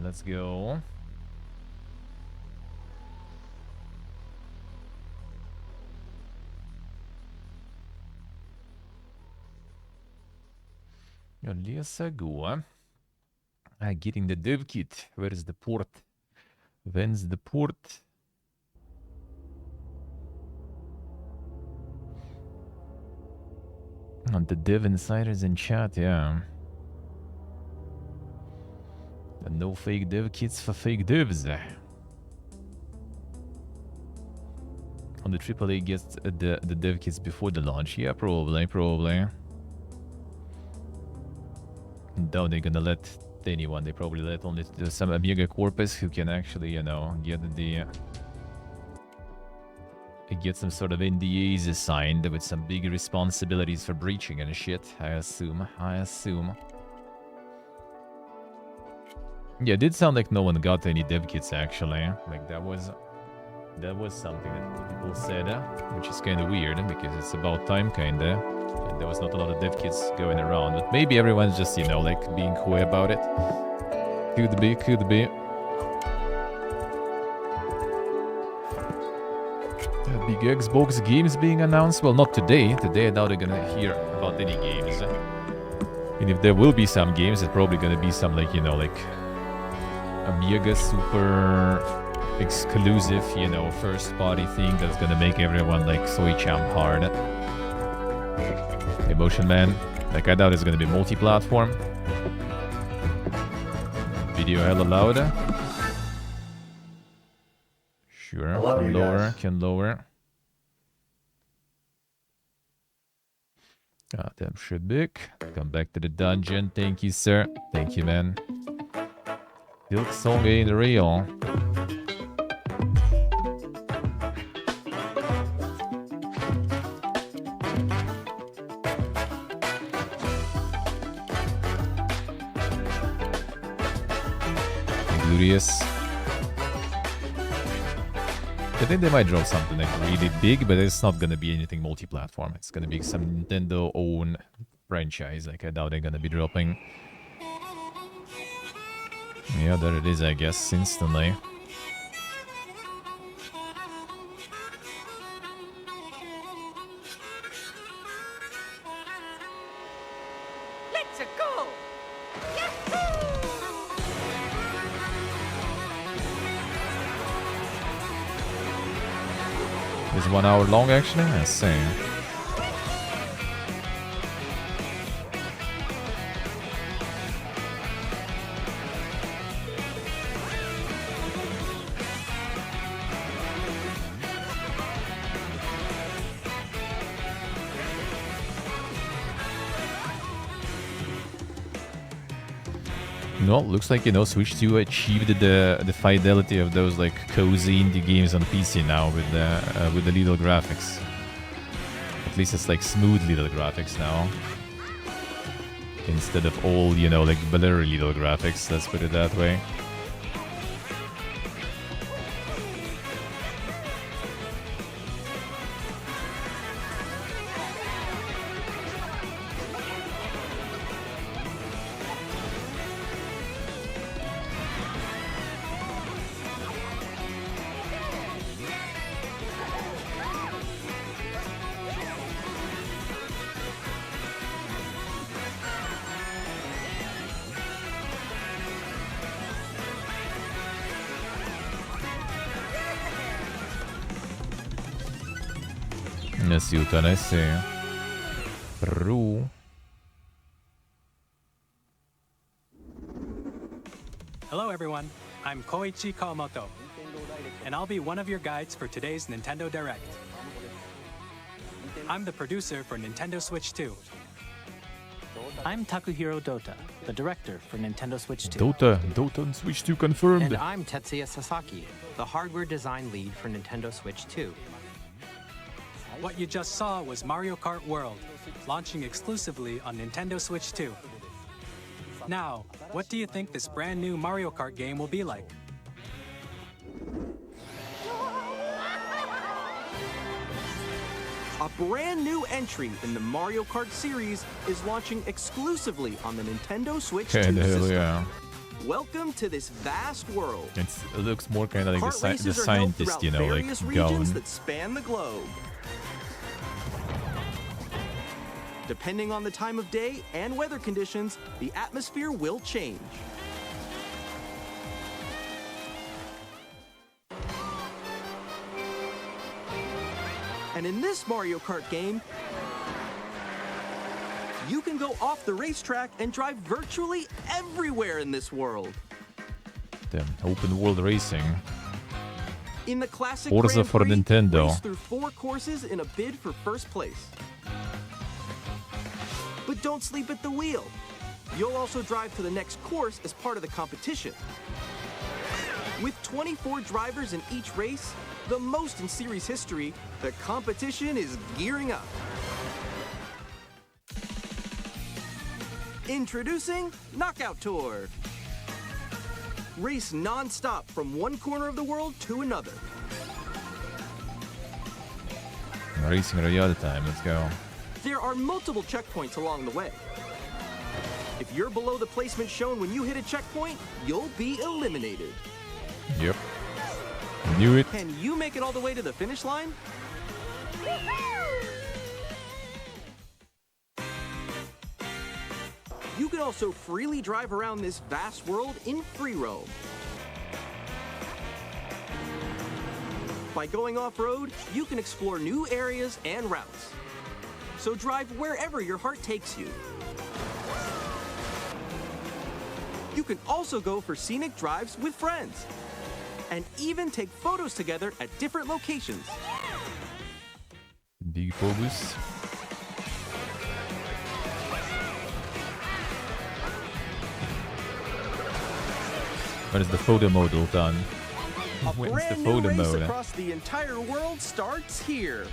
let's go. Läsa gå. Getting the dev kit. Where is the port? When's the port? On the dev insiders in chat, yeah. And no fake dev kits for fake devs. On the AAA gets the dev kits before the launch. Yeah, probably. Doubt they're gonna let anyone. They probably let only some Amiga corpus who can actually, you know, get some sort of NDAs assigned with some big responsibilities for breaching and shit. I assume. Yeah, it did sound like no one got any dev kits actually. Like that was something that people said, which is kind of weird because it's about time kinda. And there was not a lot of dev kits going around, but maybe everyone's just, you know, like being coy about it. Could be. Big Xbox games being announced. Well, not today. Today I doubt they're gonna hear about any games. And if there will be some games, it's probably gonna be some like, you know, like Amiga super exclusive, you know, first party thing that's gonna make everyone like soy champ hard. Emotion Man. Like I doubt it's gonna be multi-platform. Video hella loud. Sure, can lower. Goddamn Shibik. Come back to the dungeon. Thank you, sir. Thank you, man. Silk Song ain't real. Glorious. I think they might drop something like really big, but it's not gonna be anything multi-platform. It's gonna be some Nintendo-owned franchise. Like I doubt they're gonna be dropping. Yeah, there it is, I guess, instantly. Let's go! It's 1 hour long, actually. I see. No, looks like, you know, Switch 2 achieved the fidelity of those like cozy indie games on PC now with the little graphics. At least it's like smooth little graphics now, instead of all, you know, like blurry little graphics. Let's put it that way. Let's see what I say. Peru. Hello everyone, I'm Koichi Kawamoto, and I'll be one of your guides for today's Nintendo Direct. I'm the producer for Nintendo Switch 2. I'm Takuhiro Dota, the director for Nintendo Switch 2. Dota and Switch 2 confirmed. And I'm Tetsuya Sasaki, the hardware design lead for Nintendo Switch 2. What you just saw was Mario Kart World, launching exclusively on Nintendo Switch 2. Now, what do you think this brand new Mario Kart game will be like? A brand new entry in the Mario Kart series is launching exclusively on the Nintendo Switch 2 system. Yeah. Welcome to this vast world. It looks more kind of like Kart the races are held scientist, throughout you know, like various going. regions that span the globe. Depending on the time of day and weather conditions, the atmosphere will change. And in this Mario Kart game, you can go off the racetrack and drive virtually everywhere in this world. The open world racing. In the classic Forza Grand for Prix, Nintendo. race through 4 courses in a bid for first place. But don't sleep at the wheel. You'll also drive to the next course as part of the competition. With 24 drivers in each race, the most in series history, the competition is gearing up. Introducing Knockout Tour. Race non-stop from one corner of the world to another. Racing Royale time, let's go. There are multiple checkpoints along the way. If you're below the placement shown when you hit a checkpoint, you'll be eliminated. Yep. Knew it. Can you make it all the way to the finish line? You can also freely drive around this vast world in free roam. By going off-road, you can explore new areas and routes. So drive wherever your heart takes you. You can also go for scenic drives with friends, and even take photos together at different locations. Big Phobos. When is the photo mode all done? A When's the brand new photo race mode? across the entire world starts here.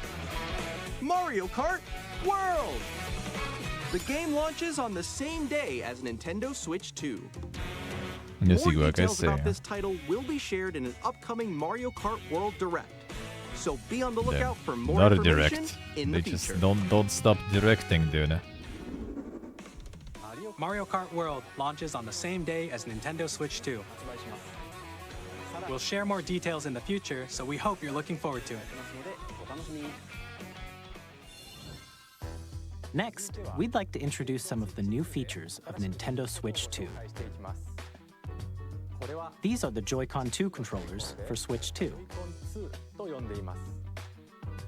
Mario Kart World! The game launches on the same day as Nintendo Switch 2. Yes, More you I details say. about this title will be shared in an upcoming Mario Kart World Direct. So be on the lookout for more Not a information direct. in They the just future. don't stop directing, dude. Mario Kart World launches on the same day as Nintendo Switch 2. We'll share more details in the future, so we hope you're looking forward to it. Next, we'd like to introduce some of the new features of Nintendo Switch 2. These are the Joy-Con 2 controllers for Switch 2.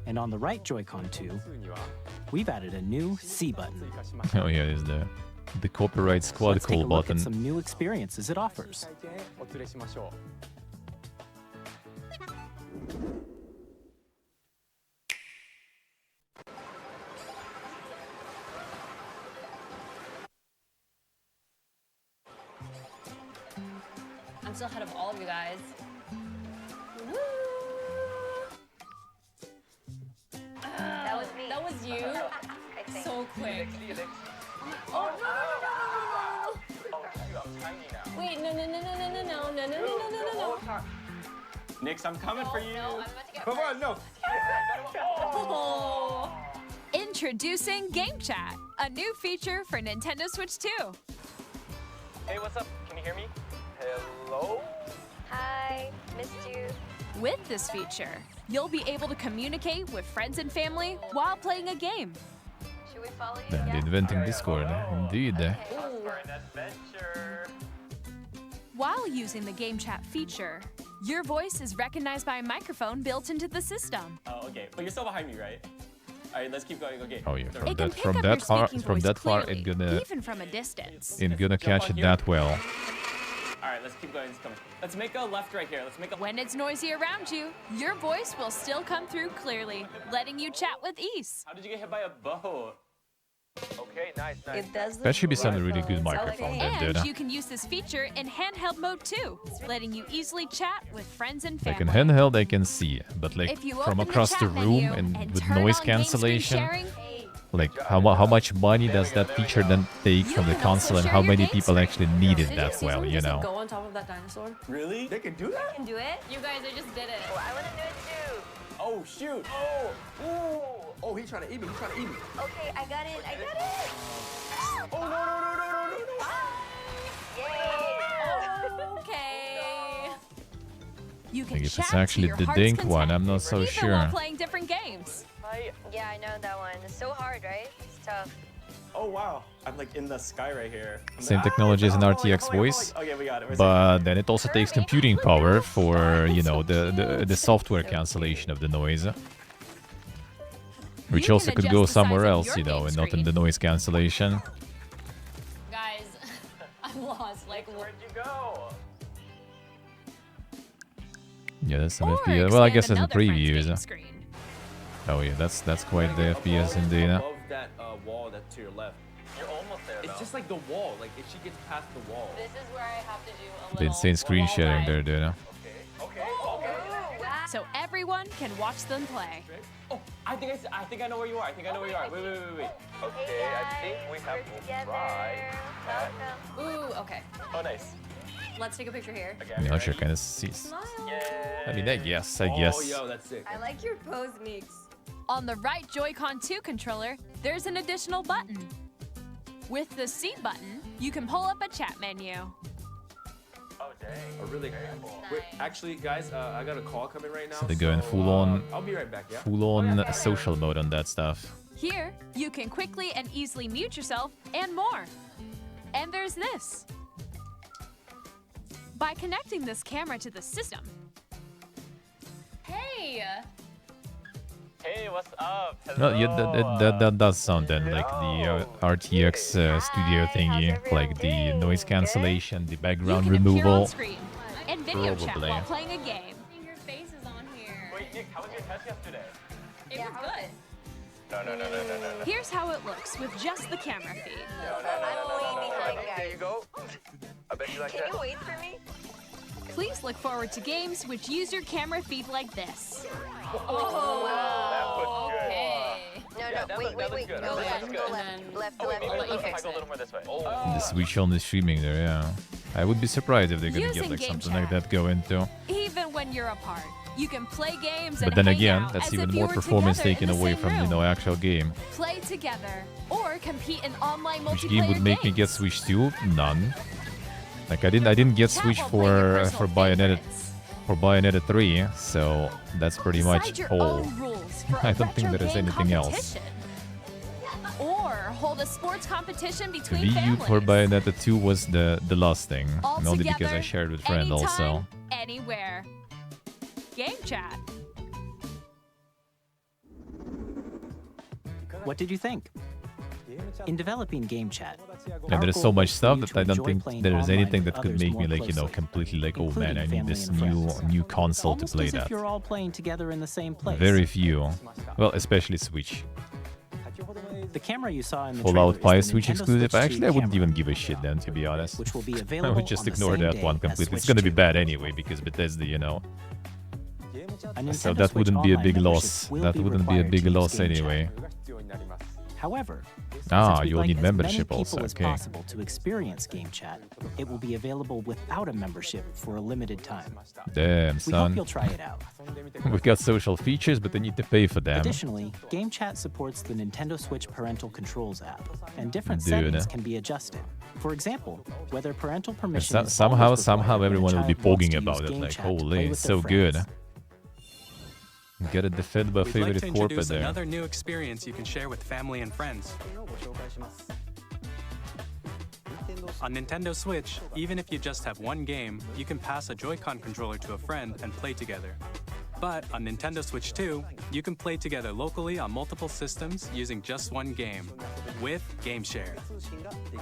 And on the right Joy-Con 2, we've added a new C button. Oh yeah, there's the copyright squad Let's take call a look button. at some new experiences it offers. I'm still ahead of all of you guys. Woo! That was me. That was you? So quick. Oh, no. Wait, no. Nix, I'm coming for you. No, I'm about to get Come on, no. Oh. Introducing Game Chat, a new feature for Nintendo Switch 2. Hey, what's up? Can you hear me? Hello? Hi, missed you. With this feature, you'll be able to communicate with friends and family while playing a game. Should we follow you? Then inventing Discord, indeed. For an adventure. While using the Game Chat feature, your voice is recognized by a microphone built into the system. Oh, okay. But you're still behind me, right? All right, let's keep going. Okay. Oh yeah, It from can that pick from up that your far speaking from voice that far clearly, it gonna even from a distance. catch it that well. All right, let's keep going. Let's make a left right here. Let's make a. When it's noisy around you, your voice will still come through clearly, letting you chat with ease. How did you get hit by a boat? Okay, nice. It does That should be some really good microphone then, And dude. you can use this feature in handheld mode too, letting you easily chat with friends and Like family. in handheld I can see, but like If you from open across the, the chat room menu and with turn noise on game screen cancellation, sharing, like how much money does that feature then take You from the can also console and share how your many game people screen. actually need it Did that you see well, someone you just, know? like, go on top of that dinosaur? Really? They can do that? Can do it? you guys, I just did it. Oh, I want to do it too. Oh, shoot. Oh, he's trying to eat me. Okay, I got it. Oh, no. Yay! You can Like if chat it's to actually your the heart's Dink content, one, I'm not so even sure. while playing different games. Hi. Yeah, I know that one. It's so hard, right? It's tough. Oh wow, I'm like in the sky right here. Same technology as an RTX voice, Okay, we got it. but then it also takes computing power for, you know, the software cancellation of the noise. Which You also can could adjust go the size somewhere of else, your you know, game and not in screen. the noise cancellation. Guys, I'm lost. Like, Where'd you go? Yeah, that's some Or FPS. Well, I expand guess as in another friend's previews. game screen. Oh yeah, that's quite the FPS indeed. Above that wall that's to your left. You're almost there. It's though. just like the wall. Like if she gets past the wall. this is where I have to do a little. The insane screen wall sharing ride. there, dude. Okay. So everyone can watch them play. Oh, I think I know where you are. I think I know where you are. Wait. Okay, I think we have to try that. Ooh, okay. Oh, nice. Let's take a picture here. Okay, Yeah, not sure kind of sees. I mean, I guess. Oh, guess. yo, that's sick. I like your pose, Meeks. On the right Joy-Con 2 controller, there's an additional button. With the C button, you can pull up a chat menu. Oh, dang. Oh, really? Wait, actually, guys, I got a call coming right now. So they're going full on, I'll be right back. Yeah. full on social mode on that stuff. Here, you can quickly and easily mute yourself and more. And there's this. By connecting this camera to the system, Hey! Hey, what's up? Well, yeah, that does sound then like the RTX studio thingy, like the noise cancellation, the you background can appear on removal. screen and video chat Probably. while playing a game. Your face is on here. Wait, Nick, how was your test yesterday? It was good. No. Here's how it looks with just the camera feed. I'm way behind, There you guys. go. I bet you like Can that. you wait for me? Please look forward to games which use your camera feed like this. That was good. Okay. No, Yeah, that wait. looks good. Go That left, looks go good. left. Left, Oh, wait, left, maybe I'll let you if I fix go a it. little more this way. The Switch on the streaming there, yeah. I would be surprised if they're gonna Using get like game something like chat. that go into. Even when you're apart, you can play games But and then hang again, out that's as even if you more were performance together in taken the away same from, you room. know, actual game. Play together or compete in online multiplayer Which game would make me get games. Switch 2? None. Like I didn't get Chat Switch while playing your for personal Bayonetta favorites. 3, so that's pretty Decide much your all. own rules for I a don't think retro there is game anything else. competition. Or hold a sports competition between Wii U families. for Bayonetta 2 was the last thing, All and only because I together, shared with friend anytime, also. Anywhere. Game chat. What did you think? In developing Game Chat, And our there is so goal much was for you stuff that to I don't enjoy think playing there is online anything with that could others make me more like, you know, closely, completely like, oh man, I including need this family and friends. new console to almost play as if that. you're all playing together in the same place. Very few. Well, especially Switch. The camera you saw in the Fallout trailer 5 is the Switch Nintendo exclusive. Switch Actually, 2 I wouldn't camera, even give a shit then, to be honest. which will be I available would just on the ignore same that day one as completely. It's Switch gonna be 2. bad anyway because Bethesda, you know. A So Nintendo that Switch wouldn't be a Online big membership loss. will That be wouldn't be a required big to use loss Game Chat. anyway. However, Ah, since we'd you will like need as many membership people also, as okay. possible to experience Game Chat, it will be available without a membership for a limited time. Damn, We hope son. you'll try it out. We've got social features, but they need to pay for them. Additionally, Game Chat supports the Nintendo Switch Parental Controls app, and different Dude. settings can be adjusted. For example, whether parental permission is Somehow always required when a everyone will be child wants pogging to use about it. Game Like, Chat to play holy, with it's their so good. friends. Get it defended by We'd like favorite to corporate introduce there. another new experience you can share with family and friends. On Nintendo Switch, even if you just have one game, you can pass a Joy-Con controller to a friend and play together. But on Nintendo Switch 2, you can play together locally on multiple systems using just one game, with Game Share.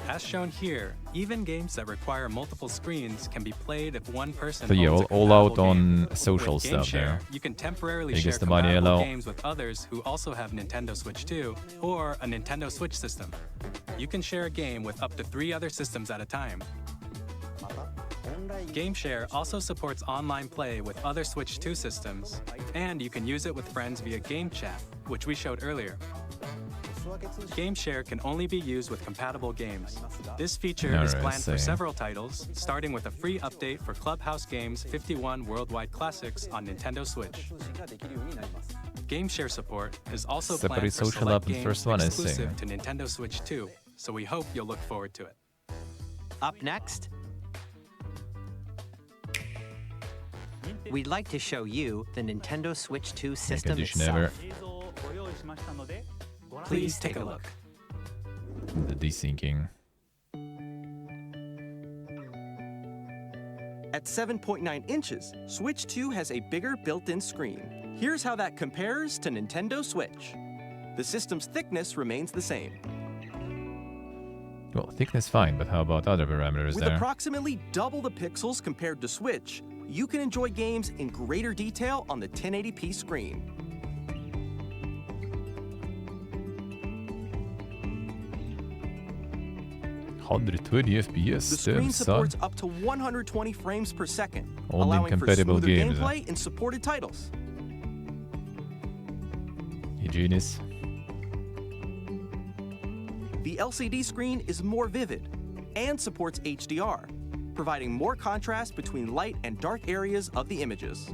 As shown here, even games that require multiple screens can be played if one person So yeah, owns a all out compatible game. on social With Game stuff Share, there. you can temporarily Biggest share money compatible allow. games with others who also have Nintendo Switch 2 or a Nintendo Switch system. You can share a game with up to 3 other systems at a time. GameShare also supports online play with other Switch 2 systems, and you can use it with friends via Game Chat, which we showed earlier. GameShare can only be used with compatible games. This feature is Alright, planned for same. several titles, starting with a free update for Clubhouse Games 51 Worldwide Classics on Nintendo Switch. GameShare support is also Separate planned for social select app and games first one, I exclusive see. to Nintendo Switch 2, so we hope you'll look forward to it. Up next, we'd like to show you the Nintendo Switch 2 system condition itself. Please take a look. The desyncing. At 7.9 inches, Switch 2 has a bigger built-in screen. Here's how that compares to Nintendo Switch. The system's thickness remains the same. Well, thickness fine, but how about other parameters With there? approximately double the pixels compared to Switch, you can enjoy games in greater detail on the 1080p screen. $120 FPS. The screen damn, supports son. up to 120 frames per second, Only in allowing for compatible smoother games, gameplay in supported titles. You genius. The LCD screen is more vivid and supports HDR, providing more contrast between light and dark areas of the images.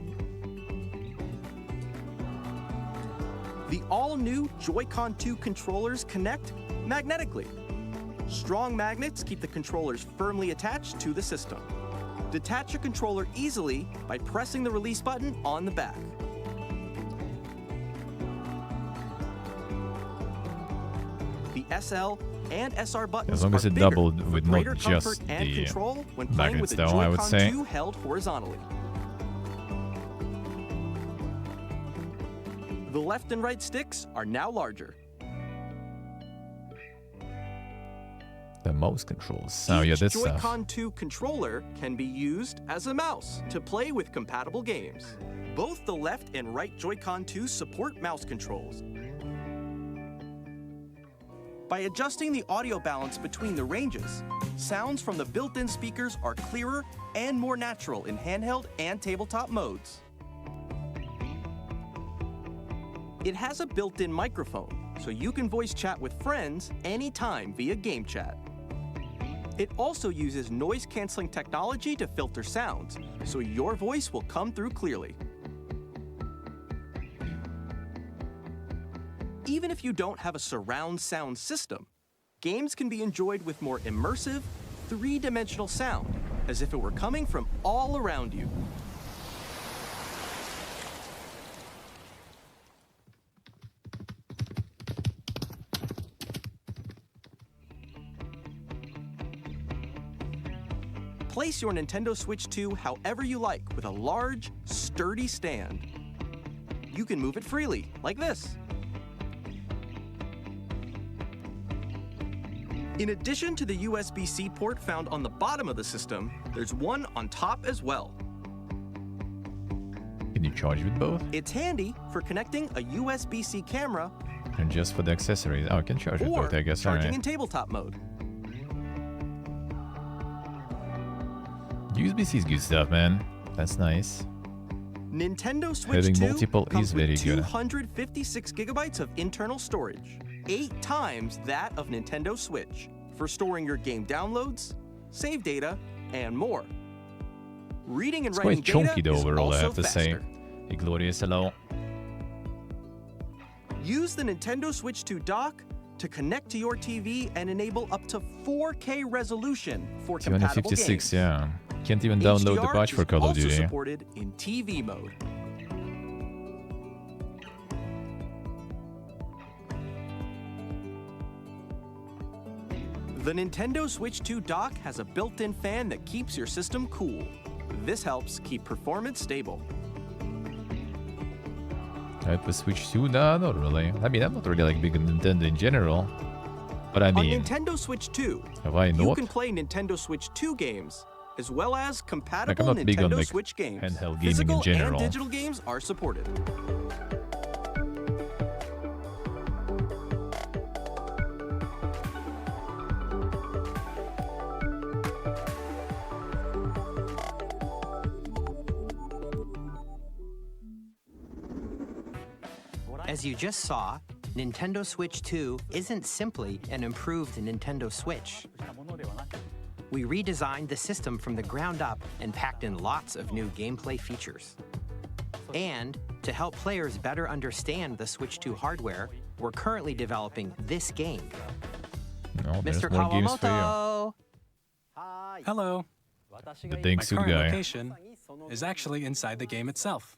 The all-new Joy-Con 2 controllers connect magnetically. Strong magnets keep the controllers firmly attached to the system. Detach your controller easily by pressing the release button on the back. The SL and SR buttons As long as are it bigger doubled for with greater not comfort just and the control when playing with magnets the though, I would Joy-Con say. 2 held horizontally. The left and right sticks are now larger. The mouse controls. Oh yeah, Each this stuff. Joy-Con 2 controller can be used as a mouse to play with compatible games. Both the left and right Joy-Con 2 support mouse controls. By adjusting the audio balance between the ranges, sounds from the built-in speakers are clearer and more natural in handheld and tabletop modes. It has a built-in microphone, so you can voice chat with friends anytime via game chat. It also uses noise-canceling technology to filter sounds, so your voice will come through clearly. Even if you don't have a surround sound system, games can be enjoyed with more immersive, three-dimensional sound, as if it were coming from all around you. Place your Nintendo Switch 2 however you like with a large, sturdy stand. You can move it freely, like this. In addition to the USB-C port found on the bottom of the system, there's one on top as well. Can you charge with both? It's handy for connecting a USB-C camera And just for the accessories? Oh, I can charge with or both, I guess. charging Alright. in tabletop mode. USB-C is good stuff, man. That's nice. Nintendo Switch Having 2 multiple comes is with very good. 256 gigabytes of internal storage, 8 times that of Nintendo Switch, for storing your game downloads, save data, and more. Reading and It's writing quite chunky data though is overall, I also have to say. faster. A glorious hello. Use the Nintendo Switch 2 dock to connect to your TV and enable up to 4K resolution for compatible 256, games. yeah. Can't even download the HDR patch for is Call of also Duty. supported in TV mode. The Nintendo Switch 2 dock has a built-in fan that keeps your system cool. This helps keep performance stable. Right, for Switch 2? No, not really. I mean, I'm not really like big on Nintendo in general. But I mean, On Nintendo Switch 2, why you not? can play Nintendo Switch 2 games, as well as compatible not big on, Nintendo like, Switch games. handheld gaming in Physical general. and digital games are supported. As you just saw, Nintendo Switch 2 isn't simply an improved Nintendo Switch. We redesigned the system from the ground up and packed in lots of new gameplay features. And to help players better understand the Switch 2 hardware, we're currently developing this game. No, there's Mr. more games for you. Kawamoto! Hello. The dang My suit current guy. location is actually inside the game itself.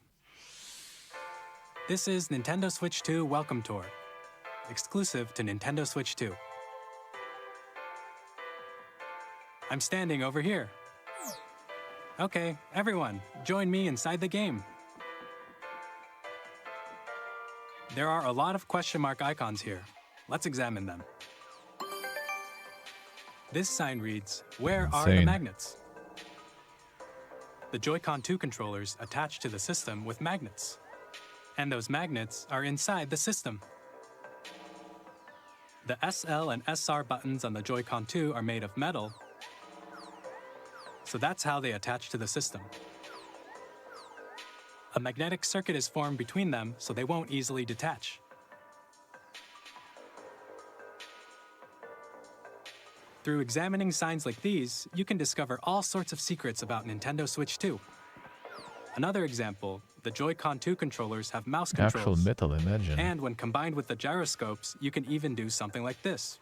This is Nintendo Switch 2 Welcome Tour, exclusive to Nintendo Switch 2. I'm standing over here. Okay, everyone, join me inside the game. There are a lot of question mark icons here. Let's examine them. This sign reads, "Where are the Insane. magnets?" The Joy-Con 2 controllers attach to the system with magnets. And those magnets are inside the system. The SL and SR buttons on the Joy-Con 2 are made of metal, so that's how they attach to the system. A magnetic circuit is formed between them, so they won't easily detach. Through examining signs like these, you can discover all sorts of secrets about Nintendo Switch 2. Another example, the Joy-Con 2 controllers have mouse controls. Actual metal, imagine. And when combined with the gyroscopes, you can even do something like this.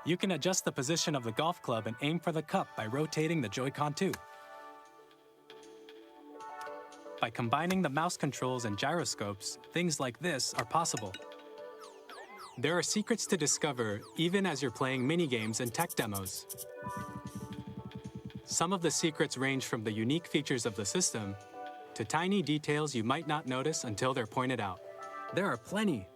You can adjust the position of the golf club and aim for the cup by rotating the Joy-Con 2. By combining the mouse controls and gyroscopes, things like this are possible. There are secrets to discover even as you're playing minigames and tech demos. Some of the secrets range from the unique features of the system to tiny details you might not notice until they're pointed out. There are plenty.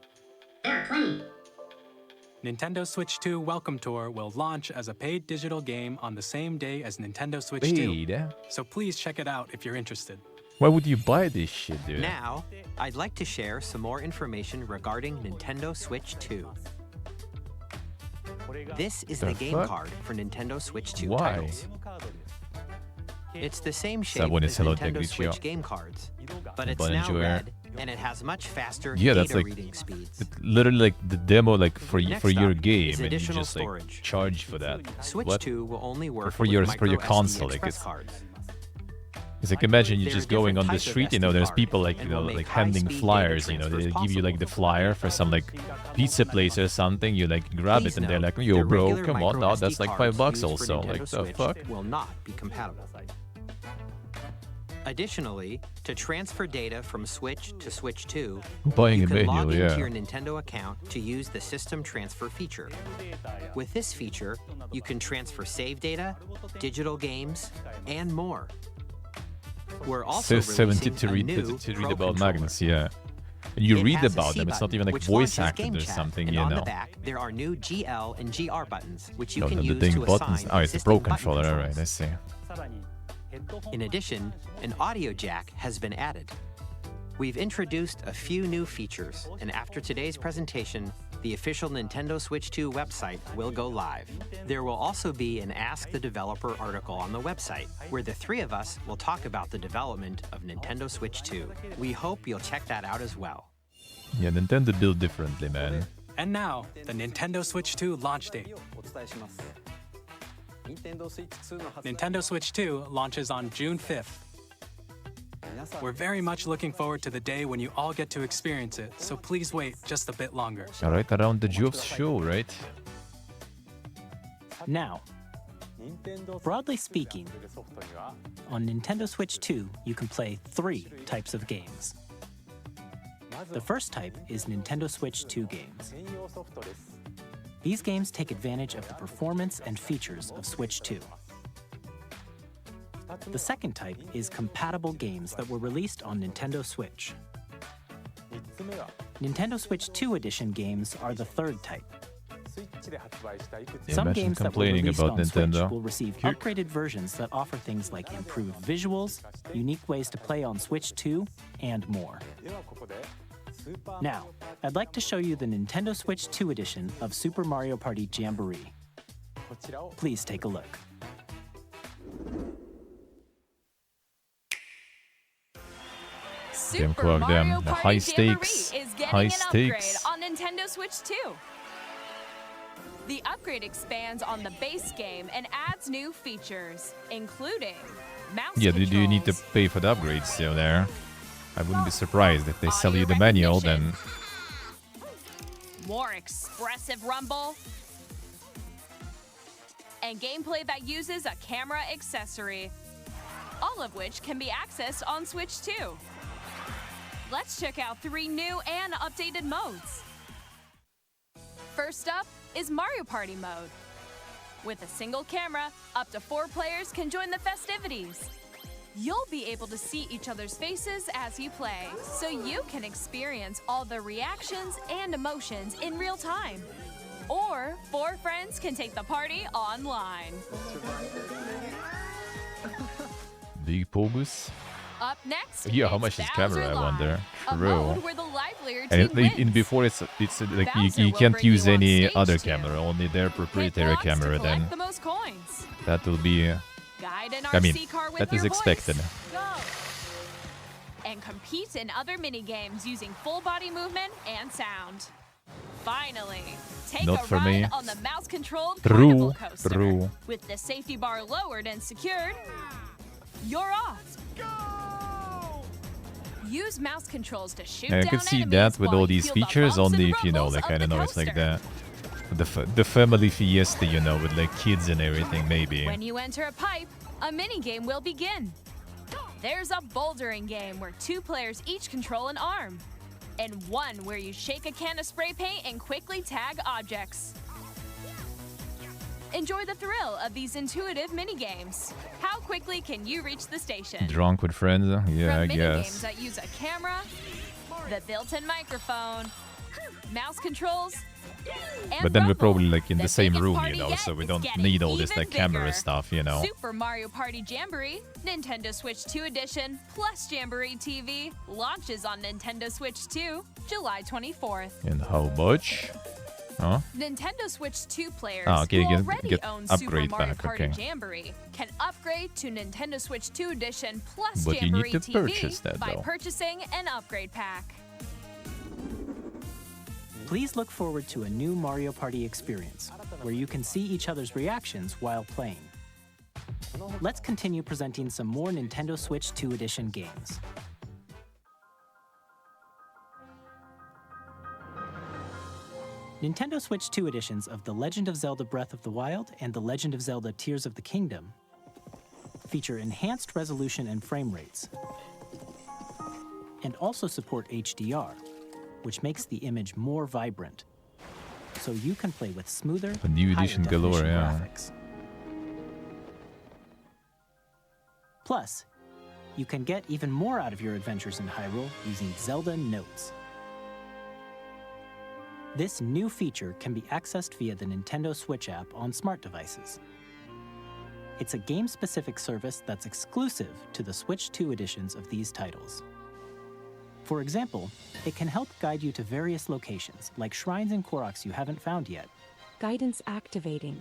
Nintendo Switch 2 Welcome Tour will launch as a paid digital game on the same day as Nintendo Switch 2. Paid? So please check it out if you're interested. Why would you buy this shit, dude? Now, I'd like to share some more information regarding Nintendo Switch 2. This is the game fuck? card for Nintendo Switch 2 Why? titles. It's the same shape Someone as is hello Nintendo Tegricio. Switch game cards, but it's Bon now enjoyer. red, and it has much faster Yeah, that's data like reading speeds. it's literally like the demo, like for Next for your up game, is and you additional just like storage. charge for that. Switch What? 2 will only work for with your micro console, SD like Express it's cards. It's like imagine you There are just going on different the types of street, you know, SD there's card people like, you and know, will make like handing high-speed flyers, data you know, they transfers give you like the possible. flyer for some like pizza place or something, you like grab Please it and they're note, like, yo the bro, regular come on, micro now SD that's like cards $5 used for also, like Nintendo the Switch fuck? will not be compatible. Additionally, to transfer data from Switch to Switch 2, Buying you a can menu, log into yeah. your Nintendo account to use the System Transfer feature. With this feature, you can transfer save data, digital games, and more. We're also Says 70 releasing to a read new to Pro read about controller. Magnus, yeah. And you It read has a about C them, it's not button, even like which voice launches acted Game or Chat, something, and you on know. the back, there are new GL and GR buttons, which you No, can the use dang to buttons. assign Oh, it's the Pro existing button controller, alright, I controls. see. In addition, an audio jack has been added. We've introduced a few new features, and after today's presentation, the official Nintendo Switch 2 website will go live. There will also be an Ask the Developer article on the website, where the three of us will talk about the development of Nintendo Switch 2. We hope you'll check that out as well. Yeah, Nintendo built differently, man. And now, the Nintendo Switch 2 launch date. Nintendo Switch 2 launches on June 5th. We're very much looking forward to the day when you all get to experience it, so please wait just a bit longer. Alright, around the Jobs show, right? Now, broadly speaking, on Nintendo Switch 2, you can play 3 types of games. The first type is Nintendo Switch 2 games. These games take advantage of the performance and features of Switch 2. The second type is compatible games that were released on Nintendo Switch. Nintendo Switch 2 Edition games are the third type. Yeah, Some imagine games that were complaining released about on Switch Nintendo. will receive upgraded versions that offer things like improved visuals, unique ways to play on Switch 2, and more. Now, I'd like to show you the Nintendo Switch 2 edition of Super Mario Party Jamboree. Please take a look. Damn Super clock, Mario damn. The Party high Jamboree stakes. is getting High an stakes. upgrade on Nintendo Switch 2. The upgrade expands on the base game and adds new features, including mouse Yeah, do you need to controls, pay for the upgrades still there? I wouldn't be surprised if they sell you the manual, then more expressive rumble, and gameplay that uses a camera accessory. all of which can be accessed on Switch 2. Let's check out 3 new and updated modes. First up is Mario Party mode. With a single camera, up to 4 players can join the festivities. You'll be able to see each other's faces as you play, so you can experience all the reactions and emotions in real time. Or 4 friends can take the party online. Big Pogus. Up next, Yeah, how it's much is Bowser camera? I Live, wonder. a True. mode where the livelier And team in wins. before it's like Bowser you will can't bring use you on any stage other too. camera, only their Hit proprietary blocks to camera. collect Then the most coins. that will be. Guide an I mean, RC car with that is your expected. voice. Go. And compete in other mini games using full body movement and sound. Finally, take Not a for ride me. on the mouse-controlled True, carnival coaster. true. With the safety bar lowered and secured, you're off. Use mouse controls to shoot Yeah, I down can see enemies that with while all you these feel the features, bumps only and if you know, rumbles like of I don't the know, it's like coaster. the family fiesta, you know, with like kids and everything, maybe. When you enter a pipe, a mini game will begin. There's a bouldering game where 2 players each control an arm, and one where you shake a can of spray paint and quickly tag objects. Enjoy the thrill of these intuitive mini games. How quickly can you reach the station? Drunk with friends? Yeah, I From mini games guess. that use a camera, the built-in microphone, mouse controls, and But then we're rumble. probably like in the same biggest room, party you know, yet so we is don't getting need all this even like camera bigger. stuff, you know. Super Mario Party Jamboree, Nintendo Switch 2 Edition, plus Jamboree TV, launches on Nintendo Switch 2, July 24th. And how much? Huh? Nintendo Switch 2 players okay, who get already own Super upgrade Mario pack, Party okay. Jamboree can upgrade to Nintendo Switch 2 Edition plus But you Jamboree need to TV purchase that, by though. purchasing an upgrade pack. Please look forward to a new Mario Party experience, where you can see each other's reactions while playing. Let's continue presenting some more Nintendo Switch 2 Edition games. Nintendo Switch 2 editions of The Legend of Zelda Breath of the Wild and The Legend of Zelda Tears of the Kingdom feature enhanced resolution and frame rates, and also support HDR, which makes the image more vibrant, so you can play with smoother, A new higher edition galore, definition yeah. graphics. Plus, you can get even more out of your adventures in Hyrule using Zelda Notes. This new feature can be accessed via the Nintendo Switch app on smart devices. It's a game-specific service that's exclusive to the Switch 2 editions of these titles. For example, it can help guide you to various locations, like shrines and Koroks you haven't found yet. Guidance activating.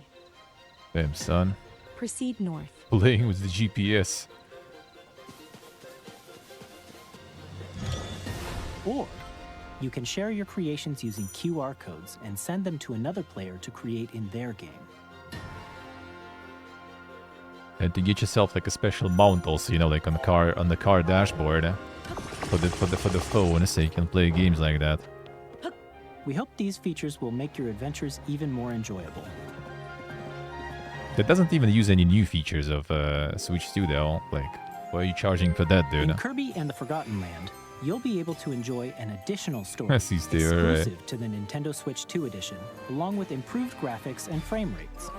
Damn, son. Proceed north. Playing with the GPS. Or you can share your creations using QR codes and send them to another player to create in their game. And to get yourself like a special mount also, you know, like on the car dashboard for the phone, so you can play games like that. We hope these features will make your adventures even more enjoyable. That doesn't even use any new features of Switch 2 though. Like, why are you charging for that, dude? In Kirby and the Forgotten Land, you'll be able to enjoy an additional story I see, Steve, alright. exclusive to the Nintendo Switch 2 edition, along with improved graphics and frame rates.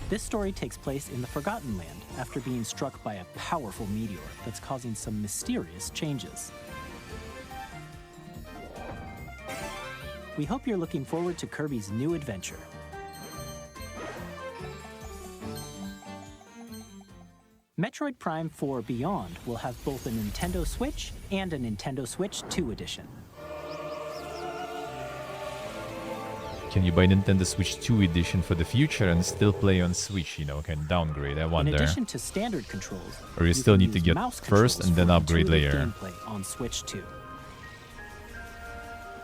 This story takes place in the Forgotten Land after being struck by a powerful meteor that's causing some mysterious changes. We hope you're looking forward to Kirby's new adventure. Metroid Prime 4 Beyond will have both a Nintendo Switch and a Nintendo Switch 2 edition. Can you buy Nintendo Switch 2 edition for the future and still play on Switch, you know, can downgrade, I In wonder. addition to standard controls, Or you still can need to use get mouse first controls and then for upgrade intuitive later. gameplay on Switch 2.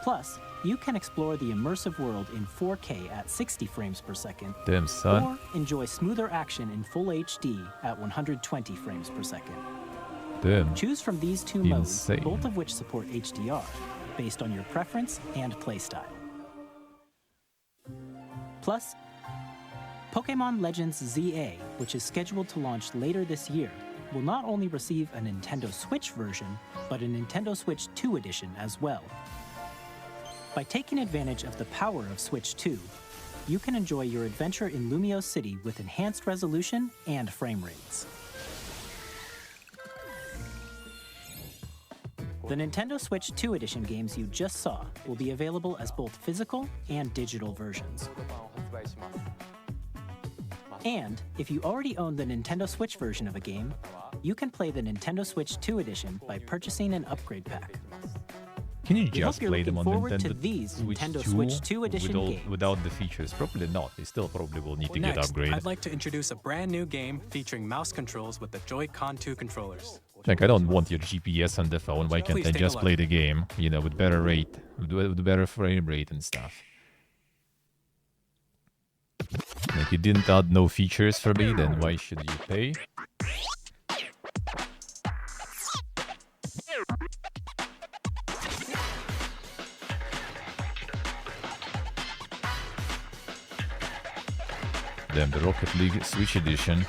Plus, you can explore the immersive world in 4K at 60 frames per second, Damn, son. or enjoy smoother action in Full HD at 120 frames per second. Damn. Choose from these two Insane. modes, both of which support HDR, based on your preference and playstyle. Plus, Pokemon Legends ZA, which is scheduled to launch later this year, will not only receive a Nintendo Switch version, but a Nintendo Switch 2 edition as well. By taking advantage of the power of Switch 2, you can enjoy your adventure in Lumio City with enhanced resolution and frame rates. The Nintendo Switch 2 edition games you just saw will be available as both physical and digital versions. And if you already own the Nintendo Switch version of a game, you can play the Nintendo Switch 2 edition by purchasing an upgrade pack. Can you We just hope you're play them on looking forward Nintendo to these Switch Nintendo 2 Switch 2 edition with games. without the features? Probably not. They still probably will need to get Next, upgraded. I'd like to introduce a brand new game featuring mouse controls with the Joy-Con 2 controllers. Like, I don't want your GPS on the phone. Why can't Please I take a just look. play the game, you know, with better rate, with better frame rate and stuff? Like, you didn't add no features for me, then why should you pay? Damn, the Rocket League Switch Edition.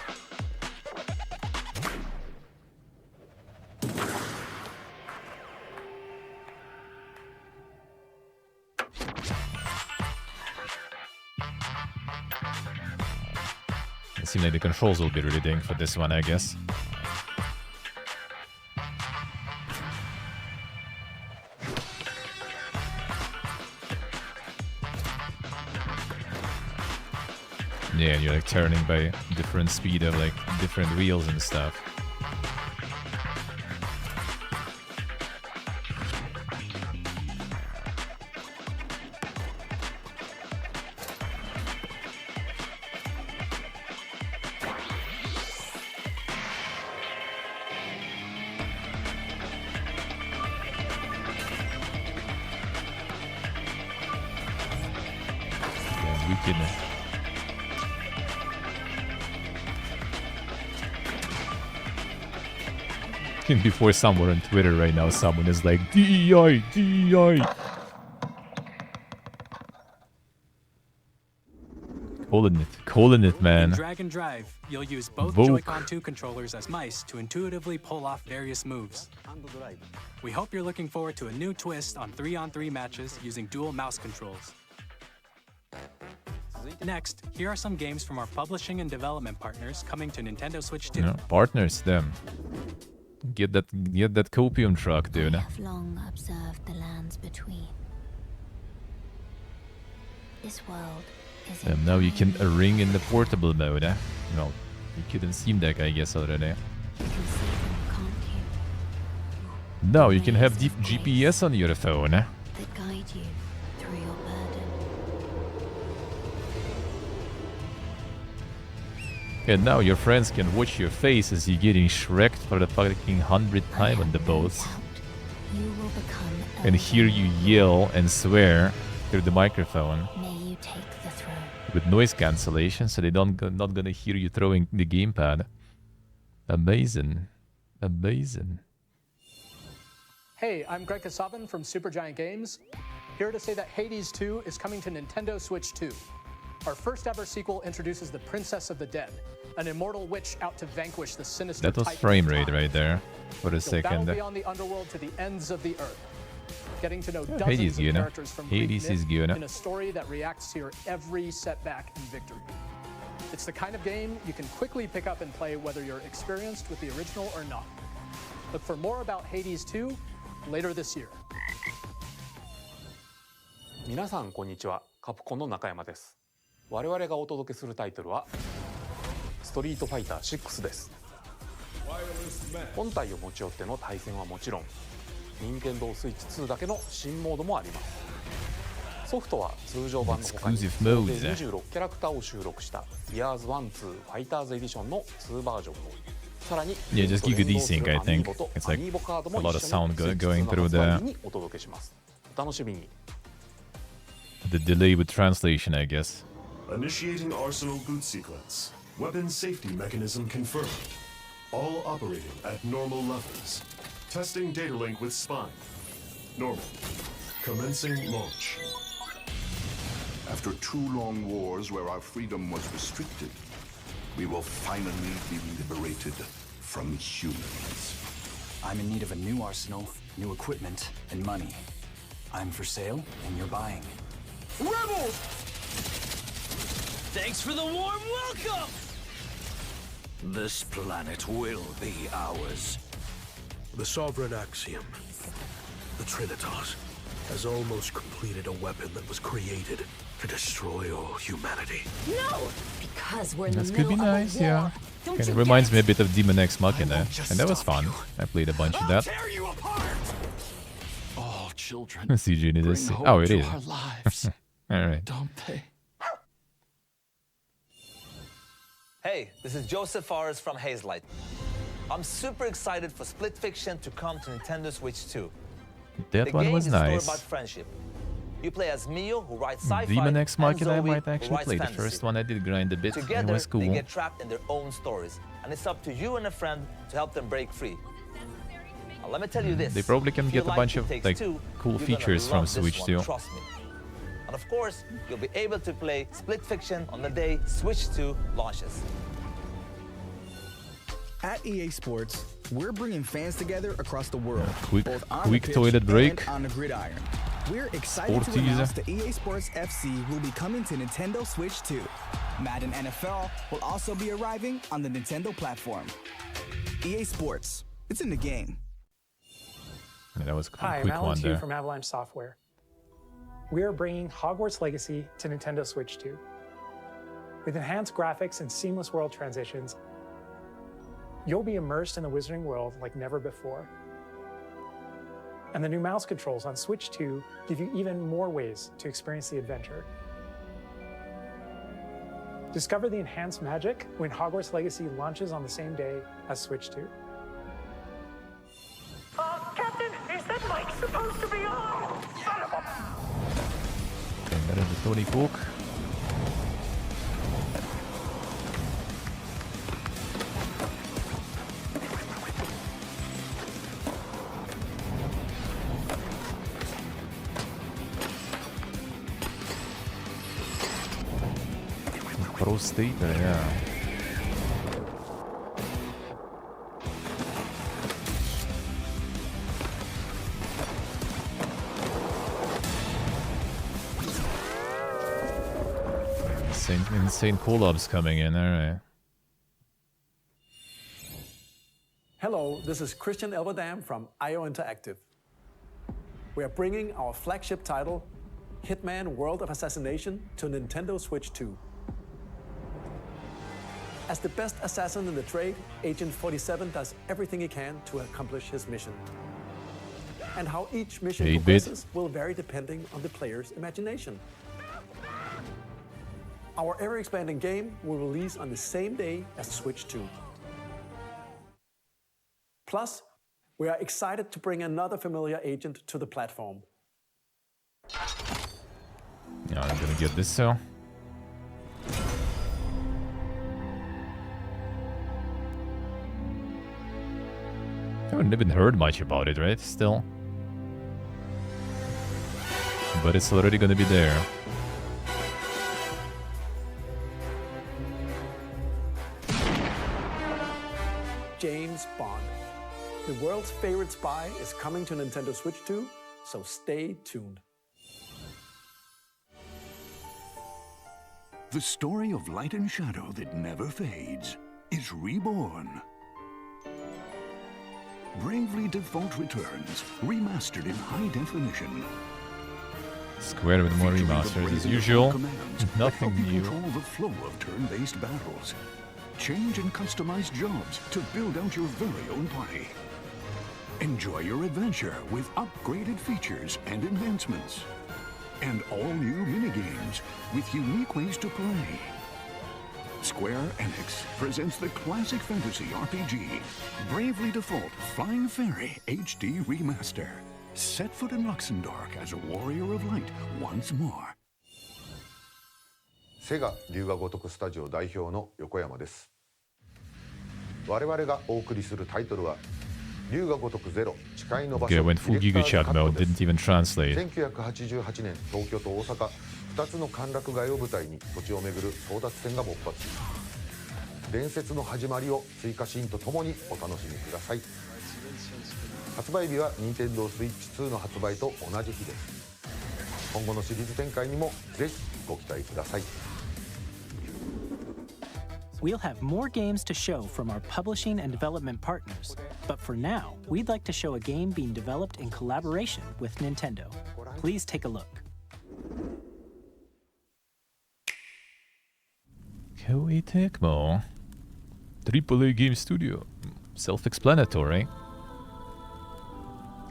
It seems like the controls will be really dang for this one, I guess. Yeah, and you're like turning by different speed of like different wheels and stuff. Yeah, we can. Before somewhere on Twitter right now, someone is like, DEI, DEI. Calling it, man. In Drag and Drive, you'll use both Vogue. Joy-Con 2 controllers as mice to intuitively pull off various moves. We hope you're looking forward to a new twist on 3-on-3 matches using dual mouse controls. Next, here are some games from our publishing and development partners coming to Nintendo Switch 2. Yeah, partners, them. Get that copium truck, dude. I have long observed the lands between. This world is And now you can ring in the portable mode, eh? Well, you couldn't Steam Deck, I guess, already. You can see them, can't you? Now you can have deep GPS on your phone, eh? That guide you through your burden. And now your friends can watch your face as you're getting shreked for the fucking 100th time on the boats. You will become And hear you yell and swear through the microphone May you take the throne. with noise cancellation, so they not gonna hear you throwing the gamepad. Amazing. Amazing. Hey, I'm Greg Kasavin from Supergiant Games, here to say that Hades 2 is coming to Nintendo Switch 2. Our first ever sequel introduces the Princess of the Dead, an immortal witch out to vanquish the sinister That was Titan frame of rate time. right there for a You'll second. battle beyond the underworld to the ends of the earth, getting to know Yeah, dozens Hades of good, characters from Greek Hades myth is good. in a story that reacts to your every setback and victory. It's the kind of game you can quickly pick up and play whether you're experienced with the original or not. Look for more about Hades 2 later this year. 皆さんこんにちは、カプコンの中山です。我々がお届けするタイトルはストリートファイター6です。本体を持ち寄っての対戦はもちろん、任天堂スイッチ2だけの新モードもあります。ソフトは通常版の他にExclusive 全 modes 26キャラクターを収録した Years 1-2 Fighters Edition の2バージョンを、さらに Yeah, just Giga desync, I think. It's like a lot of sound going through the お届けします。お楽しみに。delay with translation, I guess. Initiating Arsenal boot sequence. Weapon safety mechanism confirmed. All operating at normal levels. Testing data link with spine. Normal. Commencing launch. After 2 long wars where our freedom was restricted, we will finally be liberated from humans. I'm in need of a new arsenal, new equipment, and money. I'm for sale, and you're buying. Rebels! Thanks for the warm welcome! This planet will be ours. The Sovereign Axiom, the Trinitas, has almost completed a weapon that was created to destroy all humanity. No! Because we're in This the could be middle nice, of a war. yeah. Don't Kind you of reminds get me a bit of Demon X Machina, and that was fun. I played a bunch of that. Tear you apart! All children. CG it is. bring hope Oh, it to is. our lives. Alright. Don't they? Hey, this is Joseph Fares from Hazelight. I'm super excited for Split Fiction to come to Nintendo Switch 2. That the one game was is a story nice. about friendship. You play as Mio, who writes sci-fi, Demon X and Machina I Zoe, might who actually writes play. The fantasy. first one I did grind a bit. It Together, was cool. they get trapped in their own stories, and it's up to you and a friend to help them break free. Now, let me tell you this. They probably can if you get a like bunch It of Takes like Two, cool you're gonna features from love this Switch one, too. Trust me. And of course, you'll be able to play Split Fiction on the day Switch 2 launches. At EA Sports, we're bringing fans together across the world, Quick on the pitch toilet break. and on the gridiron. We're excited to Sporties. announce that EA Sports FC will be coming to Nintendo Switch 2. Madden NFL will also be arriving on the Nintendo platform. EA Sports, it's in the game. Yeah, that was a Hi, I'm quick Alan one Tu there. from Avalanche Software. We are bringing Hogwarts Legacy to Nintendo Switch 2. With enhanced graphics and seamless world transitions, you'll be immersed in the Wizarding world like never before. And the new mouse controls on Switch 2 give you even more ways to experience the adventure. Discover the enhanced magic when Hogwarts Legacy launches on the same day as Switch 2. Captain, is that mic supposed to be on? Son of a... Okay, that is the Tony Hawk. Pro Stater, yeah. Insane collabs coming in, alright. Hello, this is Christian Elverdam from IO Interactive. We are bringing our flagship title, Hitman World of Assassination, to Nintendo Switch 2. As the best assassin in the trade, Agent 47 does everything he can to accomplish his mission. And how each mission 8-bit. progresses will vary depending on the player's imagination. Our ever-expanding game will release on the same day as Switch 2. Plus, we are excited to bring another familiar agent to the platform. Yeah, I'm gonna get this, so. Haven't even heard much about it, right? Still. But it's already gonna be there. James Bond. The world's favorite spy is coming to Nintendo Switch 2, so stay tuned. The story of light and shadow that never fades is reborn. Bravely Default returns, remastered in high definition. Square with more remasters as usual. Nothing new. Control the flow of turn-based battles. Change and customize jobs to build out your very own party. Enjoy your adventure with upgraded features and enhancements. And all new minigames with unique ways to play. Square Enix presents the classic fantasy RPG, Bravely Default Flying Fairy HD Remaster. Set foot in Luxembourg as a warrior of light once more. セガ龍が如くスタジオ代表の横山です。我々がお送りするタイトルは龍が如くゼロ誓いの場所 Okay, I went full Giga Chat mode, didn't even translate. 1988年東京と大阪2つの歓楽街を舞台に土地を巡る争奪戦が勃発し、伝説の始まりを追加シーンとともにお楽しみください。発売日は Nintendo Switch 2の発売と同じ日です。今後のシリーズ展開にもぜひご期待ください。We'll have more games to show from our publishing and development partners, but for now, we'd like to show a game being developed in collaboration with Nintendo. Please take a look. Koei Tecmo. AAA game studio. Self-explanatory.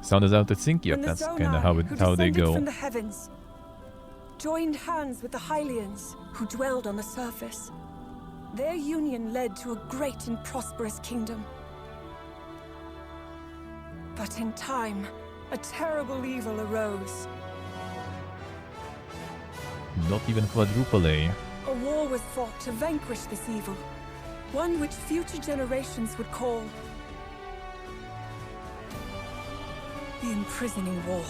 Sound is out at sync. Yep, that's kind of how they go. From the heavens, joined hands with the Hylians who dwelled on the surface. Their union led to a great and prosperous kingdom. But in time, a terrible evil arose. Not even quadruple A. A war was fought to vanquish this evil, one which future generations would call the Imprisoning War.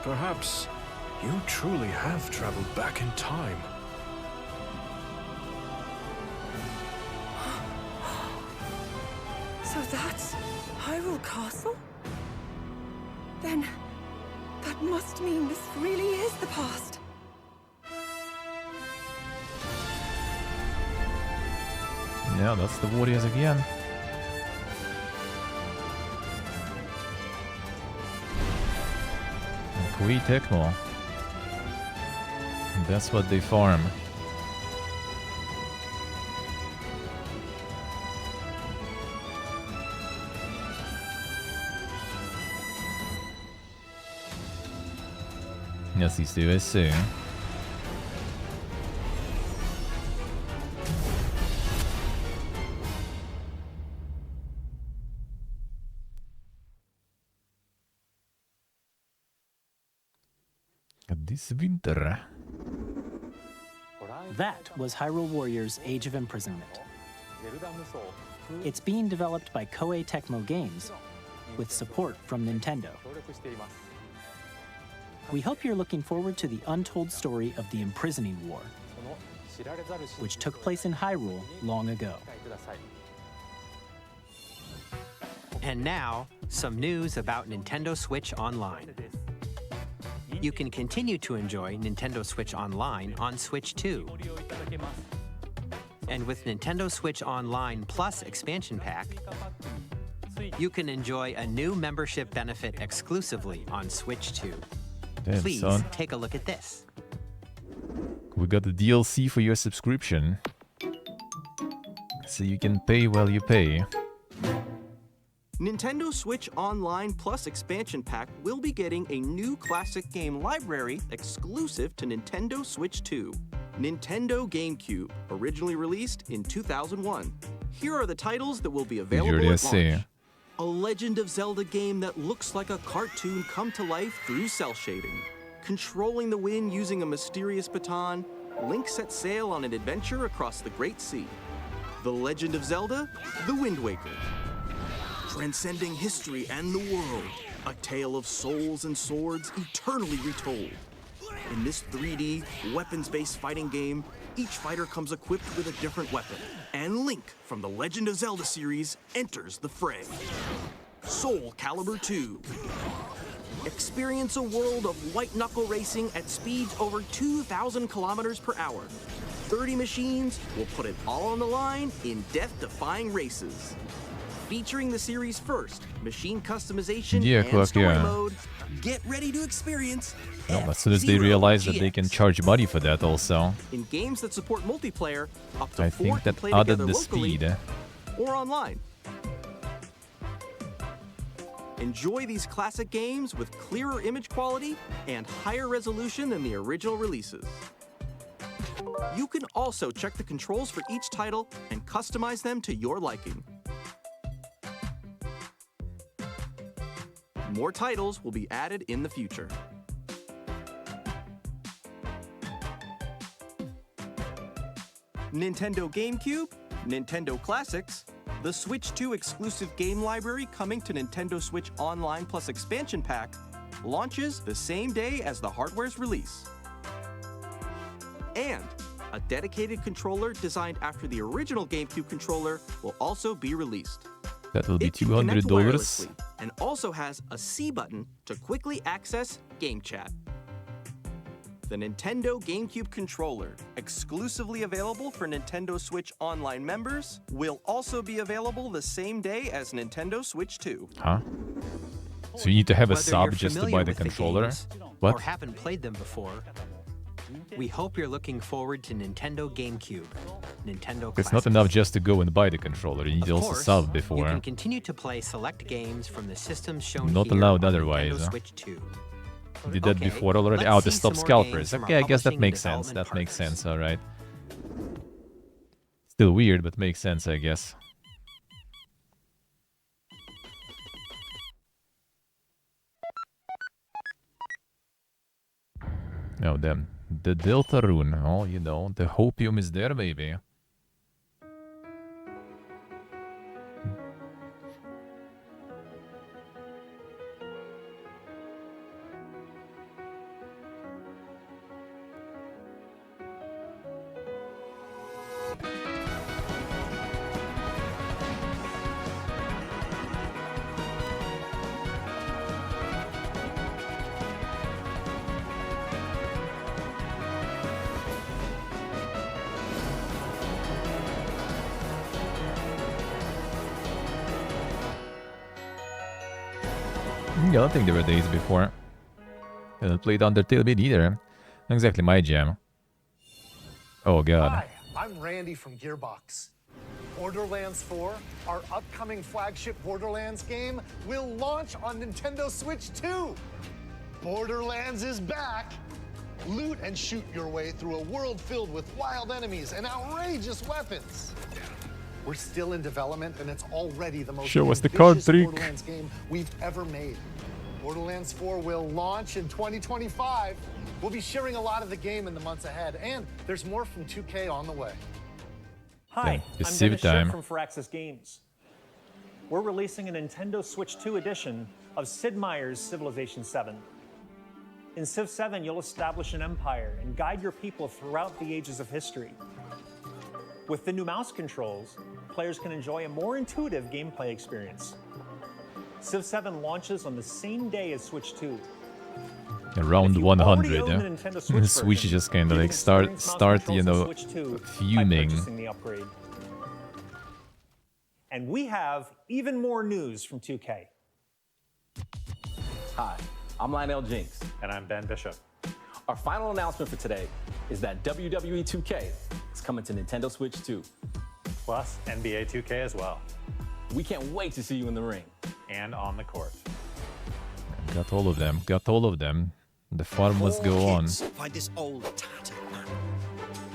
Perhaps you truly have traveled back in time. So that's Hyrule Castle? Then that must mean this really is the past. Yeah, that's the Warriors again. Koei Tecmo. That's what they farm. Yes, he's the USA. This winter. That was Hyrule Warriors Age of Imprisonment. It's being developed by Koei Tecmo Games with support from Nintendo. We hope you're looking forward to the untold story of the Imprisoning War, which took place in Hyrule long ago. And now, some news about Nintendo Switch Online. You can continue to enjoy Nintendo Switch Online on Switch 2. And with Nintendo Switch Online Plus expansion pack, you can enjoy a new membership benefit exclusively on Switch 2. Damn, Please son. take a look at this. We got the DLC for your subscription. So you can pay while you pay. Nintendo Switch Online Plus expansion pack will be getting a new classic game library exclusive to Nintendo Switch 2. Nintendo GameCube, originally released in 2001. Here are the titles that will be available at launch. A Legend of Zelda game that looks like a cartoon come to life through cell shading. Controlling the wind using a mysterious baton, Link sets sail on an adventure across the Great Sea. The Legend of Zelda: The Wind Waker. Transcending history and the world, a tale of souls and swords eternally retold. In this 3D, weapons-based fighting game, each fighter comes equipped with a different weapon, and Link from the Legend of Zelda series enters the fray. Soul Calibur 2. Experience a world of white-knuckle racing at speeds over 2,000 kilometers per hour. 30 machines will put it all on the line in death-defying races. Featuring the series' first machine customization and story mode, get ready to experience Well, as soon as they realize that they can charge money for that also. In games that support multiplayer, up to I 4 think can that play added together the locally speed. or online. Enjoy these classic games with clearer image quality and higher resolution than the original releases. You can also check the controls for each title and customize them to your liking. More titles will be added in the future. Nintendo GameCube, Nintendo Classics, the Switch 2 exclusive game library coming to Nintendo Switch Online Plus expansion pack, launches the same day as the hardware's release. And a dedicated controller designed after the original GameCube controller will also be released. That will be It can connect $200. wirelessly and also has a C button to quickly access Game Chat. The Nintendo GameCube controller, exclusively available for Nintendo Switch Online members, will also be available the same day as Nintendo Switch 2. Huh? So you need to have a Whether sub you're just to familiar buy the with controller? games What? Or haven't played them before, we hope you're looking forward to Nintendo GameCube, Nintendo It's Classics. not enough just to go and buy the controller. You need to Of also course, sub You before. can continue to play select games from the systems shown Not here allowed on otherwise, Nintendo huh? Switch 2. You did that Okay, before already? let's Oh, the see stop some more scalpers. games from our Okay, I guess that publishing makes and sense. development That makes sense, alright. Still weird, but makes sense, I guess. Oh, damn. The Deltarune. Oh, you know, the hopium is there, baby. Yeah, I don't think there were days before. I haven't played Undertale a bit either. Not exactly my jam. Oh god. Hi, I'm Randy from Gearbox. Borderlands 4, our upcoming flagship Borderlands game, will launch on Nintendo Switch 2. Borderlands is back. Loot and shoot your way through a world filled with wild enemies and outrageous weapons. We're still in development, and it's already the most Show us the card ambitious trick. Borderlands game we've ever made. Borderlands 4 will launch in 2025. We'll be sharing a lot of the game in the months ahead, and there's more from 2K on the way. Hi, It's I'm Civ Dennis time. Schiff from Firaxis Games. We're releasing a Nintendo Switch 2 edition of Sid Meier's Civilization 7. In Civ 7, you'll establish an empire and guide your people throughout the ages of history. With the new mouse controls, players can enjoy a more intuitive gameplay experience. Civ 7 launches on the same day as Switch 2. Around If you 100, already own yeah? the Nintendo Switch Switch version, just kind you of can like start, experience mouse you controls know, on Switch 2 by fuming. purchasing the upgrade. And we have even more news from 2K. Hi, I'm Lionel Jinks. And I'm Ben Bishop. Our final announcement for today is that WWE 2K is coming to Nintendo Switch 2. Plus NBA 2K as well. We can't wait to see you in the ring. And on the court. Got all of them. Got all of them. The fun must go on. Find this old tattered man.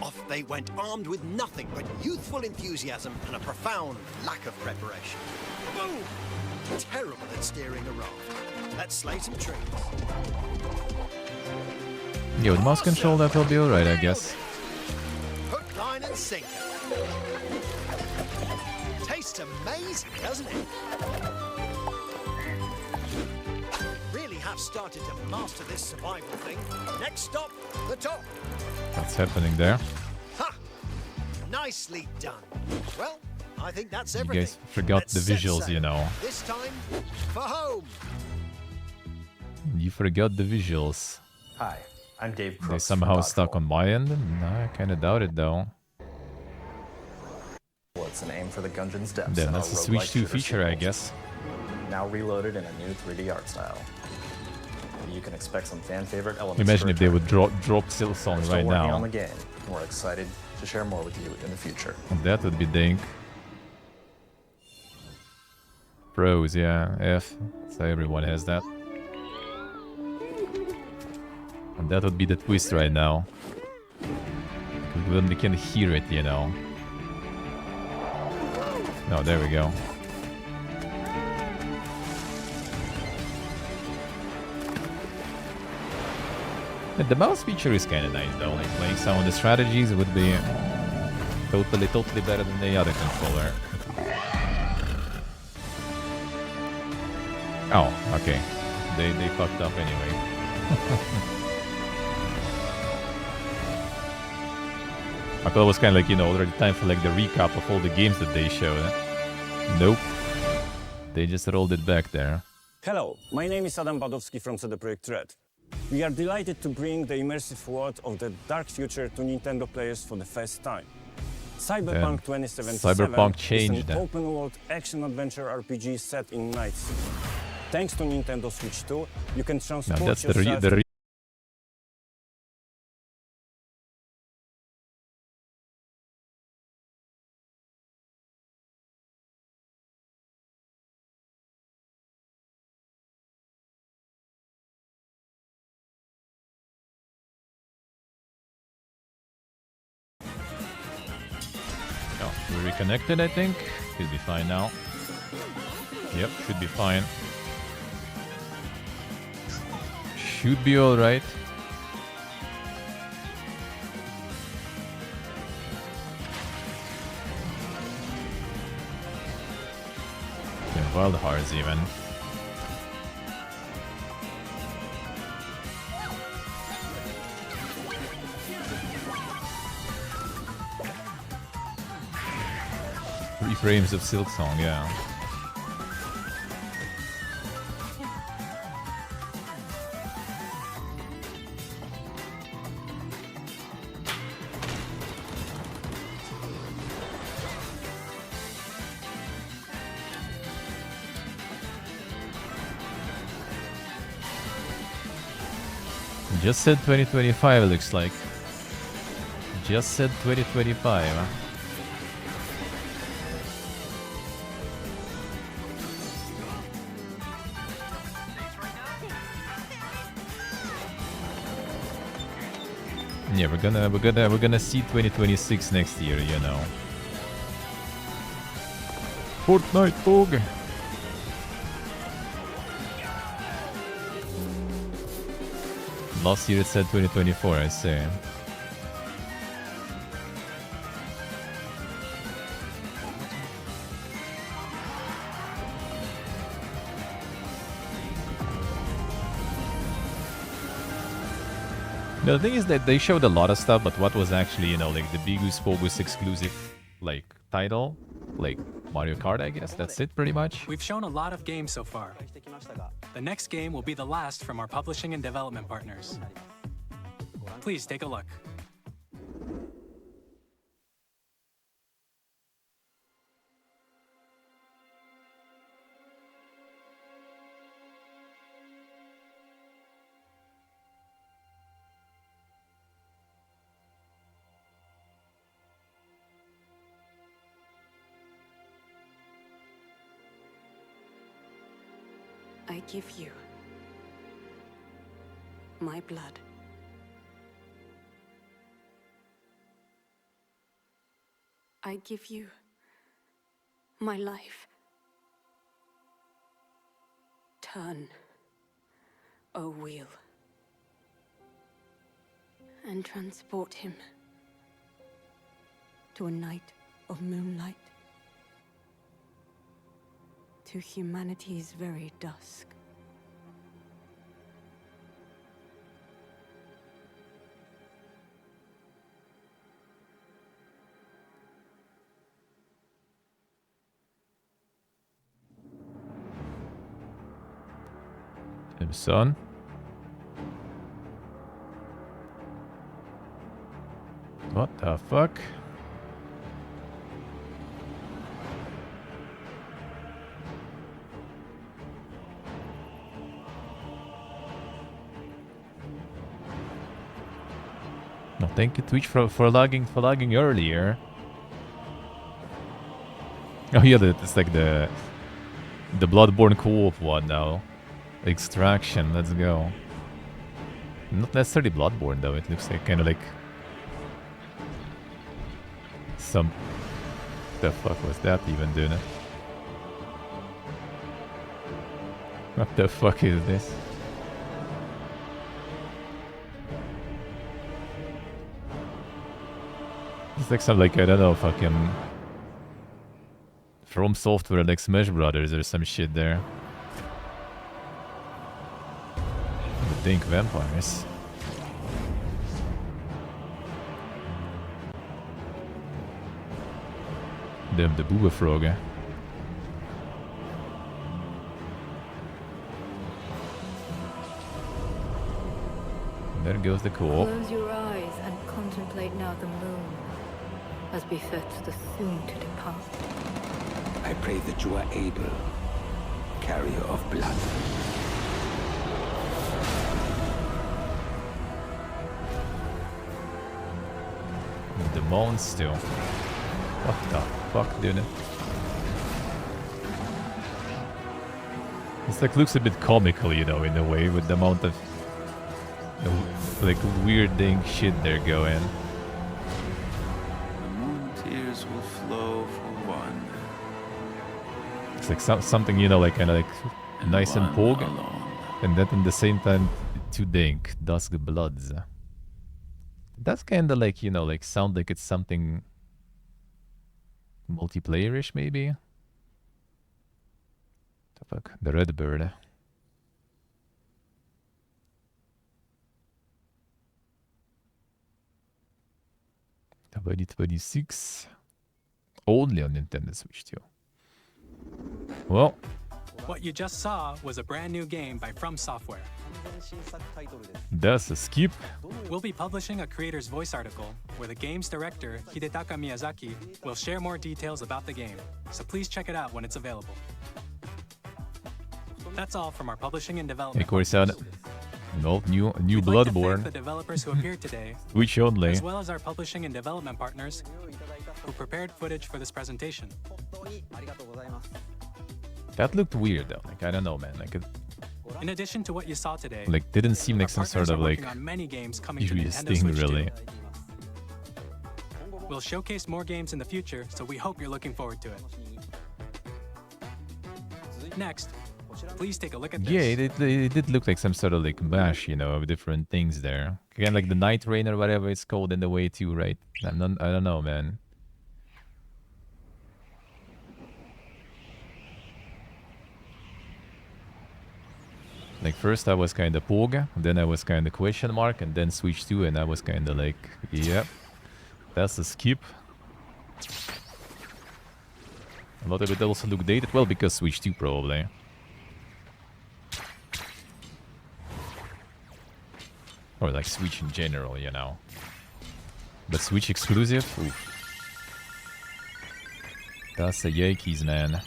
Off they went armed with nothing but youthful enthusiasm and a profound lack of preparation. Boom! Terrible at steering a raft. Let's slay some trees. Yeah, with mouse control that will be alright, I guess. Hook, line, and sinker. Tastes amazing, doesn't it? Really have started to master this survival thing. Next stop, the top. What's happening there? Ha! Nicely done. Well, I think that's You everything. guys forgot Let's the set visuals, sail. you know. This time, for home. You forgot the visuals. Hi, I'm Dave They Crooks somehow from stuck on my end? No, I kinda doubt it though. Well, it's an aim for the Gungeon's depths. Then in that's our a Switch roguelike 2 shooter feature, I sequel. guess. Now reloaded in a new 3D art style. You can expect some fan favorite elements. Imagine to if they return. would drop Silsong We're still right working on now. the game. And we're excited to share more with you in the future. That would be dink. Pros, yeah, F. So everyone has that. And that would be the twist right now. We only can hear it, you know. No, there we go. The mouse feature is kind of nice though, like playing some of the strategies would be totally better than the other controller. Oh, okay. they fucked up anyway. I thought it was kind of like, you know, already time for like the recap of all the games that they showed. Nope. They just rolled it back there. Hello, my name is Adam Badowski from CD Projekt Red. We are delighted to bring the immersive world of the dark future to Nintendo players for the first time. Cyberpunk 2077 Cyberpunk is changed. an open-world action-adventure RPG set in Night City. Thanks to Nintendo Switch 2, you can transport Now that's yourself the Oh, we're reconnected, I think. Should be fine now. Yep, should be fine. Should be alright. Yeah, Wild Hearts even. Three frames of Silksong, yeah. Just said 2025, it looks like. Just said 2025, huh? Yeah, we're gonna see 2026 next year, you know. Fortnite Vogue. Last year it said 2024, I say. The thing is that they showed a lot of stuff, but what was actually, you know, like the Bigus Fogus exclusive, like, title? Like, Mario Kart, I guess? That's it, pretty much? We've shown a lot of games so far. The next game will be the last from our publishing and development partners. Please take a look. I give you my blood. I give you my life. Turn, O wheel, and transport him to a night of moonlight, to humanity's very dusk. Son. What the fuck? No, thank you Twitch for lagging earlier. Oh yeah, it's like the Bloodborne co-op one now. Extraction, let's go. Not necessarily Bloodborne though, it looks like kind of like some... The fuck was that even doing it? What the fuck is this? It's like some like, I don't know, fucking... From Software like Smash Brothers or some shit there. Dink vampires. Damn, the booba frog. There goes the co-op. Close your eyes and contemplate now the moon, as befits the soon to depart. I pray that you are able, carrier of blood. The moon still. What the fuck, dude? It's like looks a bit comical, you know, in a way, with the amount of like weird thing shit they're going. The moon tears will flow for one. It's like something, you know, like kind of like nice and pog, and that in the same time to dink dusk bloods. That's kind of like, you know, like sound like it's something multiplayer-ish maybe. The fuck, the red bird. 2026 only on Nintendo Switch 2. Well, What you just saw was a brand new game by From Software. that's a skip. We'll be publishing a creator's voice article where the game's director, Hidetaka Miyazaki, will share more details about the game, so please check it out when it's available. That's all from our publishing and Of development. course, new We'd like to thank Bloodborne. the developers who appeared today, Switch only. as well as our publishing and development partners who prepared footage for this presentation. That looked weird though. Like I don't know, man. Like it In addition to what you saw today, didn't seem like our some sort partners of are like working on many games coming to serious Nintendo thing, Switch 2. really. We'll showcase more games in the future, so we hope you're looking forward to it. Next, please take a look at this. Yeah, it did look like some sort of like mash, you know, of different things there. Again, like the Night Rain or whatever it's called in the way too, right? I don't know, man. Like first I was kind of Pog, then I was kind of question mark, and then Switch 2, and I was kind of like, yep, that's a skip. A lot of it also looked dated, well, because Switch 2 probably. Or like Switch in general, you know. But Switch exclusive? Oof. That's the Yankees, man.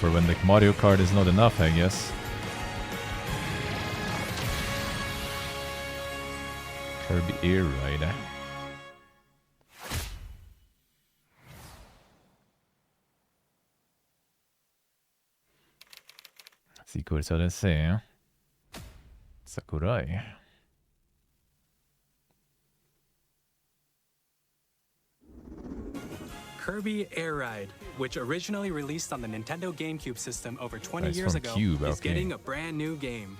For when like Mario Kart is not enough, I guess. Kirby Air Ride. Si cosa da sé, eh? Sakurai. Kirby Air Ride, which originally released on the Nintendo GameCube system over 20 That's years from ago, Cube, is okay. getting a brand new game.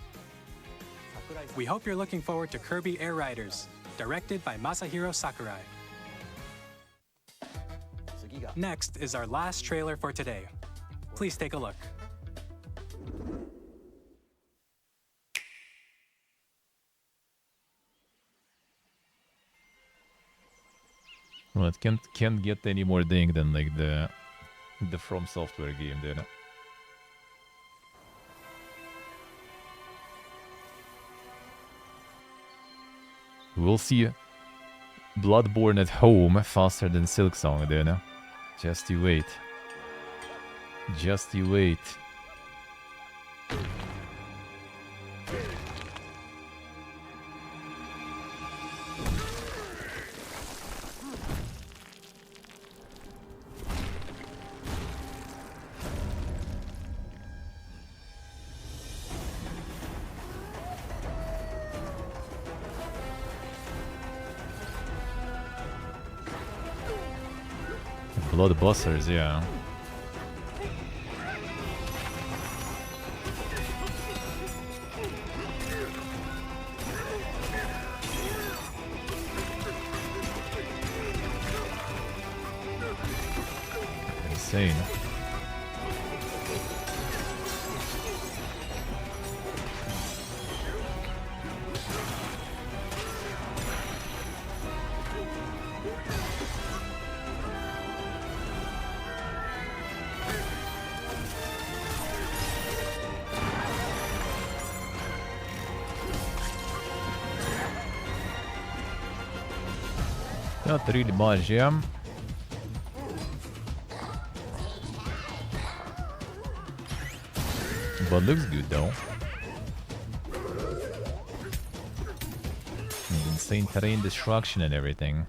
We hope you're looking forward to Kirby Air Riders, directed by Masahiro Sakurai. Next is our last trailer for today. Please take a look. Well, it can't get any more ding than like the From Software game, dude. We'll see Bloodborne at home faster than Silksong, dude. Just you wait. Just you wait. lot of bossers, yeah. Insane. Not really much, yeah. But looks good though. And insane terrain destruction and everything.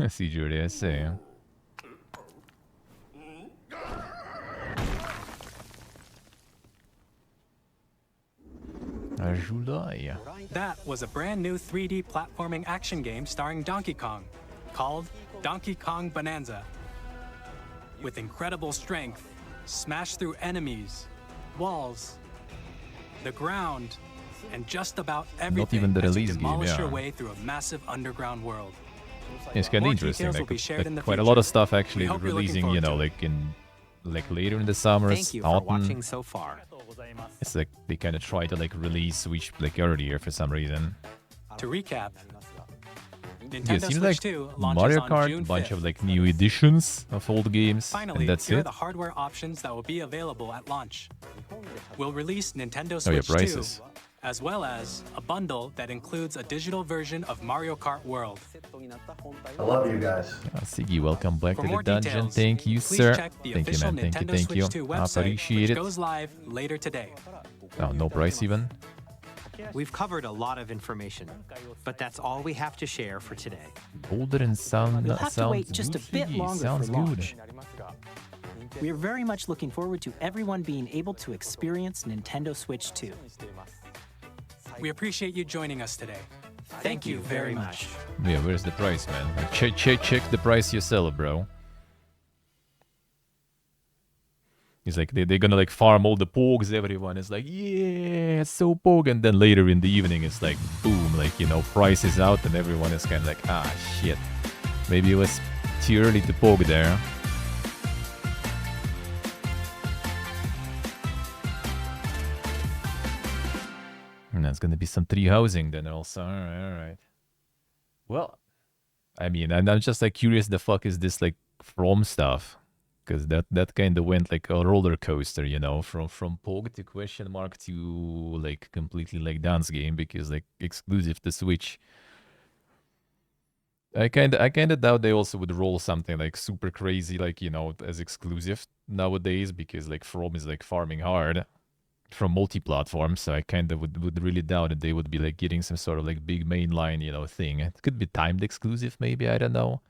Si giuro, sì. July. That was a brand new 3D platforming action game starring Donkey Kong, called Donkey Kong Bonanza. With incredible strength, smash through enemies, walls, the ground, and just about everything. Not even the as you release game, demolish yeah. your way through a massive underground world. It's kind of More interesting. details will Like, be shared in the quite a lot of future. stuff We actually hope you're looking releasing, you forward know, to like in later in the summer, Thank you for autumn. watching so far. It's like they kind of try to like release Switch like earlier for some reason. To recap, Yeah, Nintendo it seems Switch like 2 launches Mario on Kart, June a bunch 5th. of like new editions of old games, Finally, and that's here are it. the hardware options that will be available at launch. We'll release Nintendo Oh yeah, Switch 2, prices. as well as a bundle that includes a digital version of Mario Kart World. I love you guys. Siggy, welcome back For to the more dungeon. details, Thank you, please sir. check the Thank you, official man. Thank you, Nintendo thank you. Switch 2 I website, appreciate which it. goes live later today. Oh, no price even. We've covered a lot of information, but that's all we have to share for today. Older and sound. You'll have to sounds wait just a good, bit Siggy. longer Sounds for good. launch. We are very much looking forward to everyone being able to experience Nintendo Switch 2. We appreciate you joining us today. Thank you very much. Yeah, where's the price, man? Like, check the price yourself, bro. He's like, they're gonna like farm all the pogs. Everyone is like, yeah, it's so pog. And then later in the evening, it's like, boom, like, you know, price is out, and everyone is kind of like, ah, shit. Maybe it was too early to pog there. And that's gonna be some tree housing then also. Alright. Well, I mean, I'm just like curious, the fuck is this like From stuff? Because that kind of went like a roller coaster, you know, from Pog to question mark to like completely like dance game, because like exclusive to Switch. I kind of doubt they also would roll something like super crazy, like, you know, as exclusive nowadays, because like From is like farming hard from multi-platform, so I kind of would really doubt that they would be like getting some sort of like big mainline, you know, thing. It could be timed exclusive, maybe, I don't know.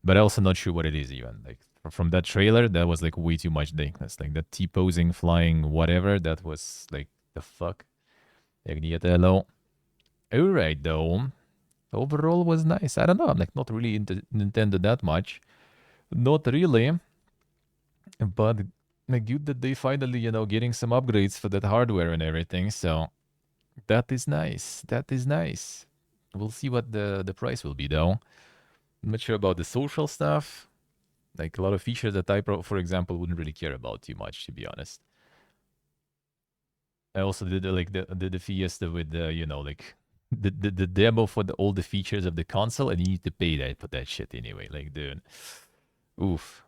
But I'm also not sure what it is even. Like from that trailer, that was like way too much dankness. Like that T-posing, flying, whatever, that was like the fuck. Hello. Alright though. Overall was nice. I don't know, I'm like not really into Nintendo that much. Not really. But like good that they finally, you know, getting some upgrades for that hardware and everything. So that is nice. That is nice. We'll see what the price will be though. I'm not sure about the social stuff. Like a lot of features that I, for example, wouldn't really care about too much, to be honest. I also did like the Fiesta with the, you know, like the demo for all the features of the console, and you need to pay that for that shit anyway. Like, dude, oof.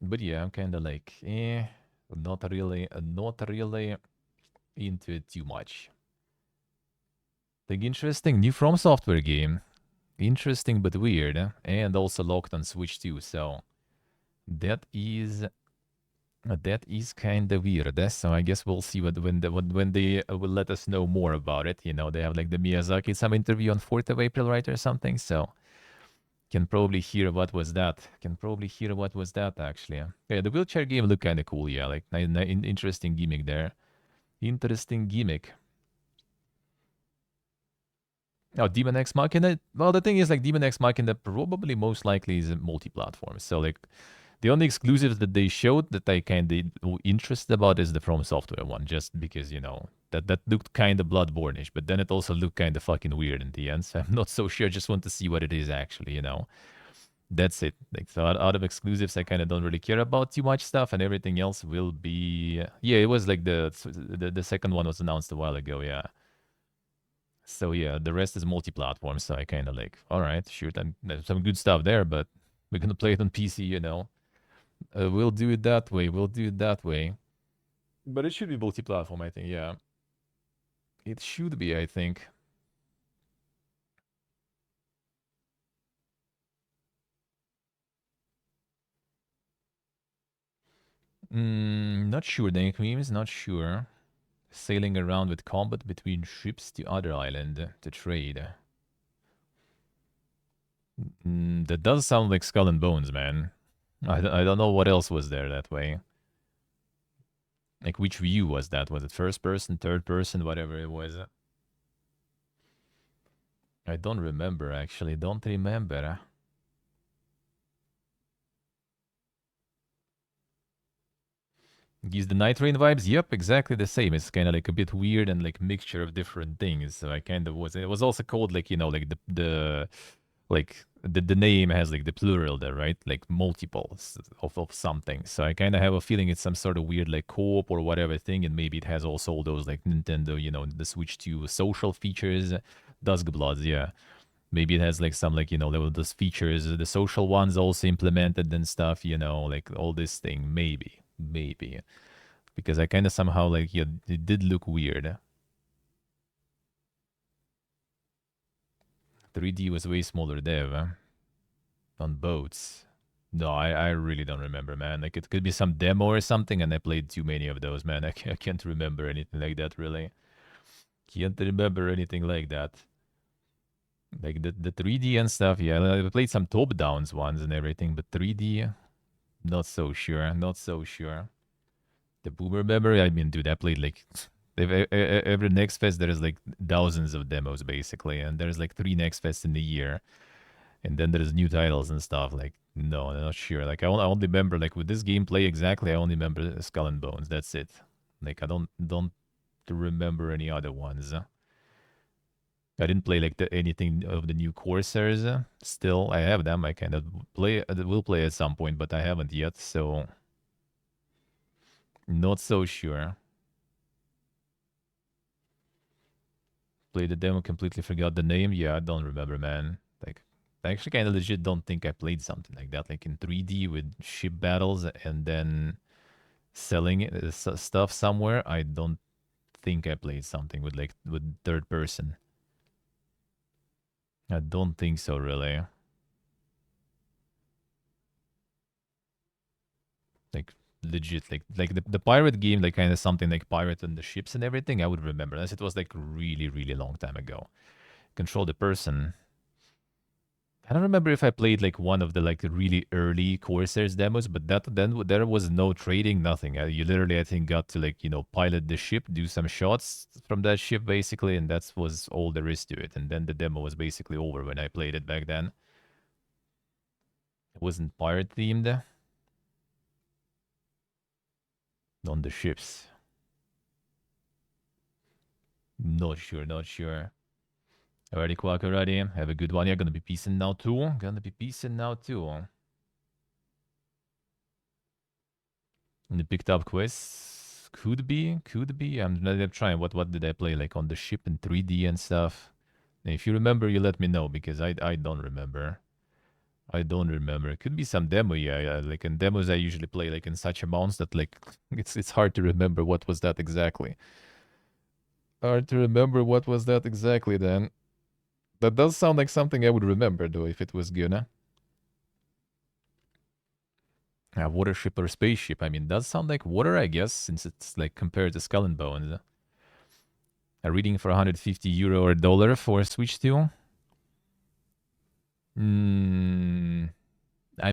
But yeah, I'm kind of like, not really into it too much. Like, interesting new From Software game. Interesting but weird, and also locked on Switch too. So that is kind of weird. So I guess we'll see when they will let us know more about it. You know, they have like the Miyazaki some interview on 4th of April, right, or something. So can probably hear what was that. Can probably hear what was that actually. Yeah, the wheelchair game looked kind of cool. Yeah, like interesting gimmick there. Interesting gimmick. Oh, Demon X Machina. Well, the thing is, like, Demon X Machina probably most likely is a multi-platform. So, like, the only exclusives that they showed that I kind of interested about is the From Software one, just because, you know, that looked kind of Bloodborne-ish, but then it also looked kind of fucking weird in the end. So I'm not so sure. I just want to see what it is actually, you know. That's it. Like, so out of exclusives, I kind of don't really care about too much stuff, and everything else will be. Yeah, it was like the second one was announced a while ago. Yeah. So yeah, the rest is multi-platform. So I kind of like, all right, sure, then there's some good stuff there, but we're gonna play it on PC, you know. We'll do it that way. We'll do it that way. But it should be multi-platform, I think. Yeah, it should be. I think. Not sure. The Creams, not sure. Sailing around with combat between ships to other island to trade. That does sound like Skull and Bones, man. I don't know what else was there that way. Like, which view was that? Was it first person, third person, whatever it was? I don't remember, actually. Don't remember. Gives the Night Rain vibes? Yep, exactly the same. It's kind of like a bit weird and like mixture of different things. So I kind of was. It was also called like, you know, like the name has like the plural there, right? Like multiples of something. So I kind of have a feeling it's some sort of weird like co-op or whatever thing, and maybe it has also all those like Nintendo, you know, the Switch 2 social features. Duskbloods, yeah. Maybe it has like some like, you know, those features, the social ones also implemented and stuff, you know, like all this thing. Maybe. Because I kind of somehow like, yeah, it did look weird. 3D was way smaller there on boats. No, I really don't remember, man. Like, it could be some demo or something, and I played too many of those, man. I can't remember anything like that, really. Can't remember anything like that. Like, the 3D and stuff, yeah. I played some top-downs ones and everything, but 3D, not so sure. Not so sure. The Boomer memory, I mean, dude, I played, like... Every Next Fest, there's, like, thousands of demos, basically, and there's, like, 3 Next Fests in a year. And then there's new titles and stuff. Like, no, I'm not sure. Like, I only remember, like, with this gameplay exactly, I only remember Skull and Bones. That's it. Like, I don't remember any other ones. I didn't play like anything of the new Corsairs. Still, I have them. I kind of will play at some point, but I haven't yet. So, not so sure. Played the demo, completely forgot the name. Yeah, I don't remember, man. Like, I actually kind of legit don't think I played something like that, like in 3D with ship battles and then selling stuff somewhere. I don't think I played something with like with third person. I don't think so, really. Like legit, like the pirate game, like kind of something like pirate and the ships and everything. I would remember, unless it was like really, really long time ago. Control the person. I don't remember if I played like one of the like really early Corsairs demos, but then there was no trading, nothing. You literally, I think, got to like, you know, pilot the ship, do some shots from that ship basically, and that was all there is to it. And then the demo was basically over when I played it back then. It wasn't pirate themed. On the ships. Not sure, not sure. Alrighty, Quack, alrighty. Have a good one. Yeah, gonna be peacing now too. Gonna be peacing now too. And the picked up quests could be. I'm trying. What did I play like on the ship in 3D and stuff? And if you remember, you let me know because I don't remember. I don't remember. It could be some demo, yeah. Like in demos, I usually play like in such amounts that like it's hard to remember what was that exactly. Hard to remember what was that exactly then. That does sound like something I would remember, though, if it was gonna. A water ship or spaceship. I mean, does sound like water, I guess, since it's like compared to Skull and Bones. A reading for 150 euro or $1 for Switch 2.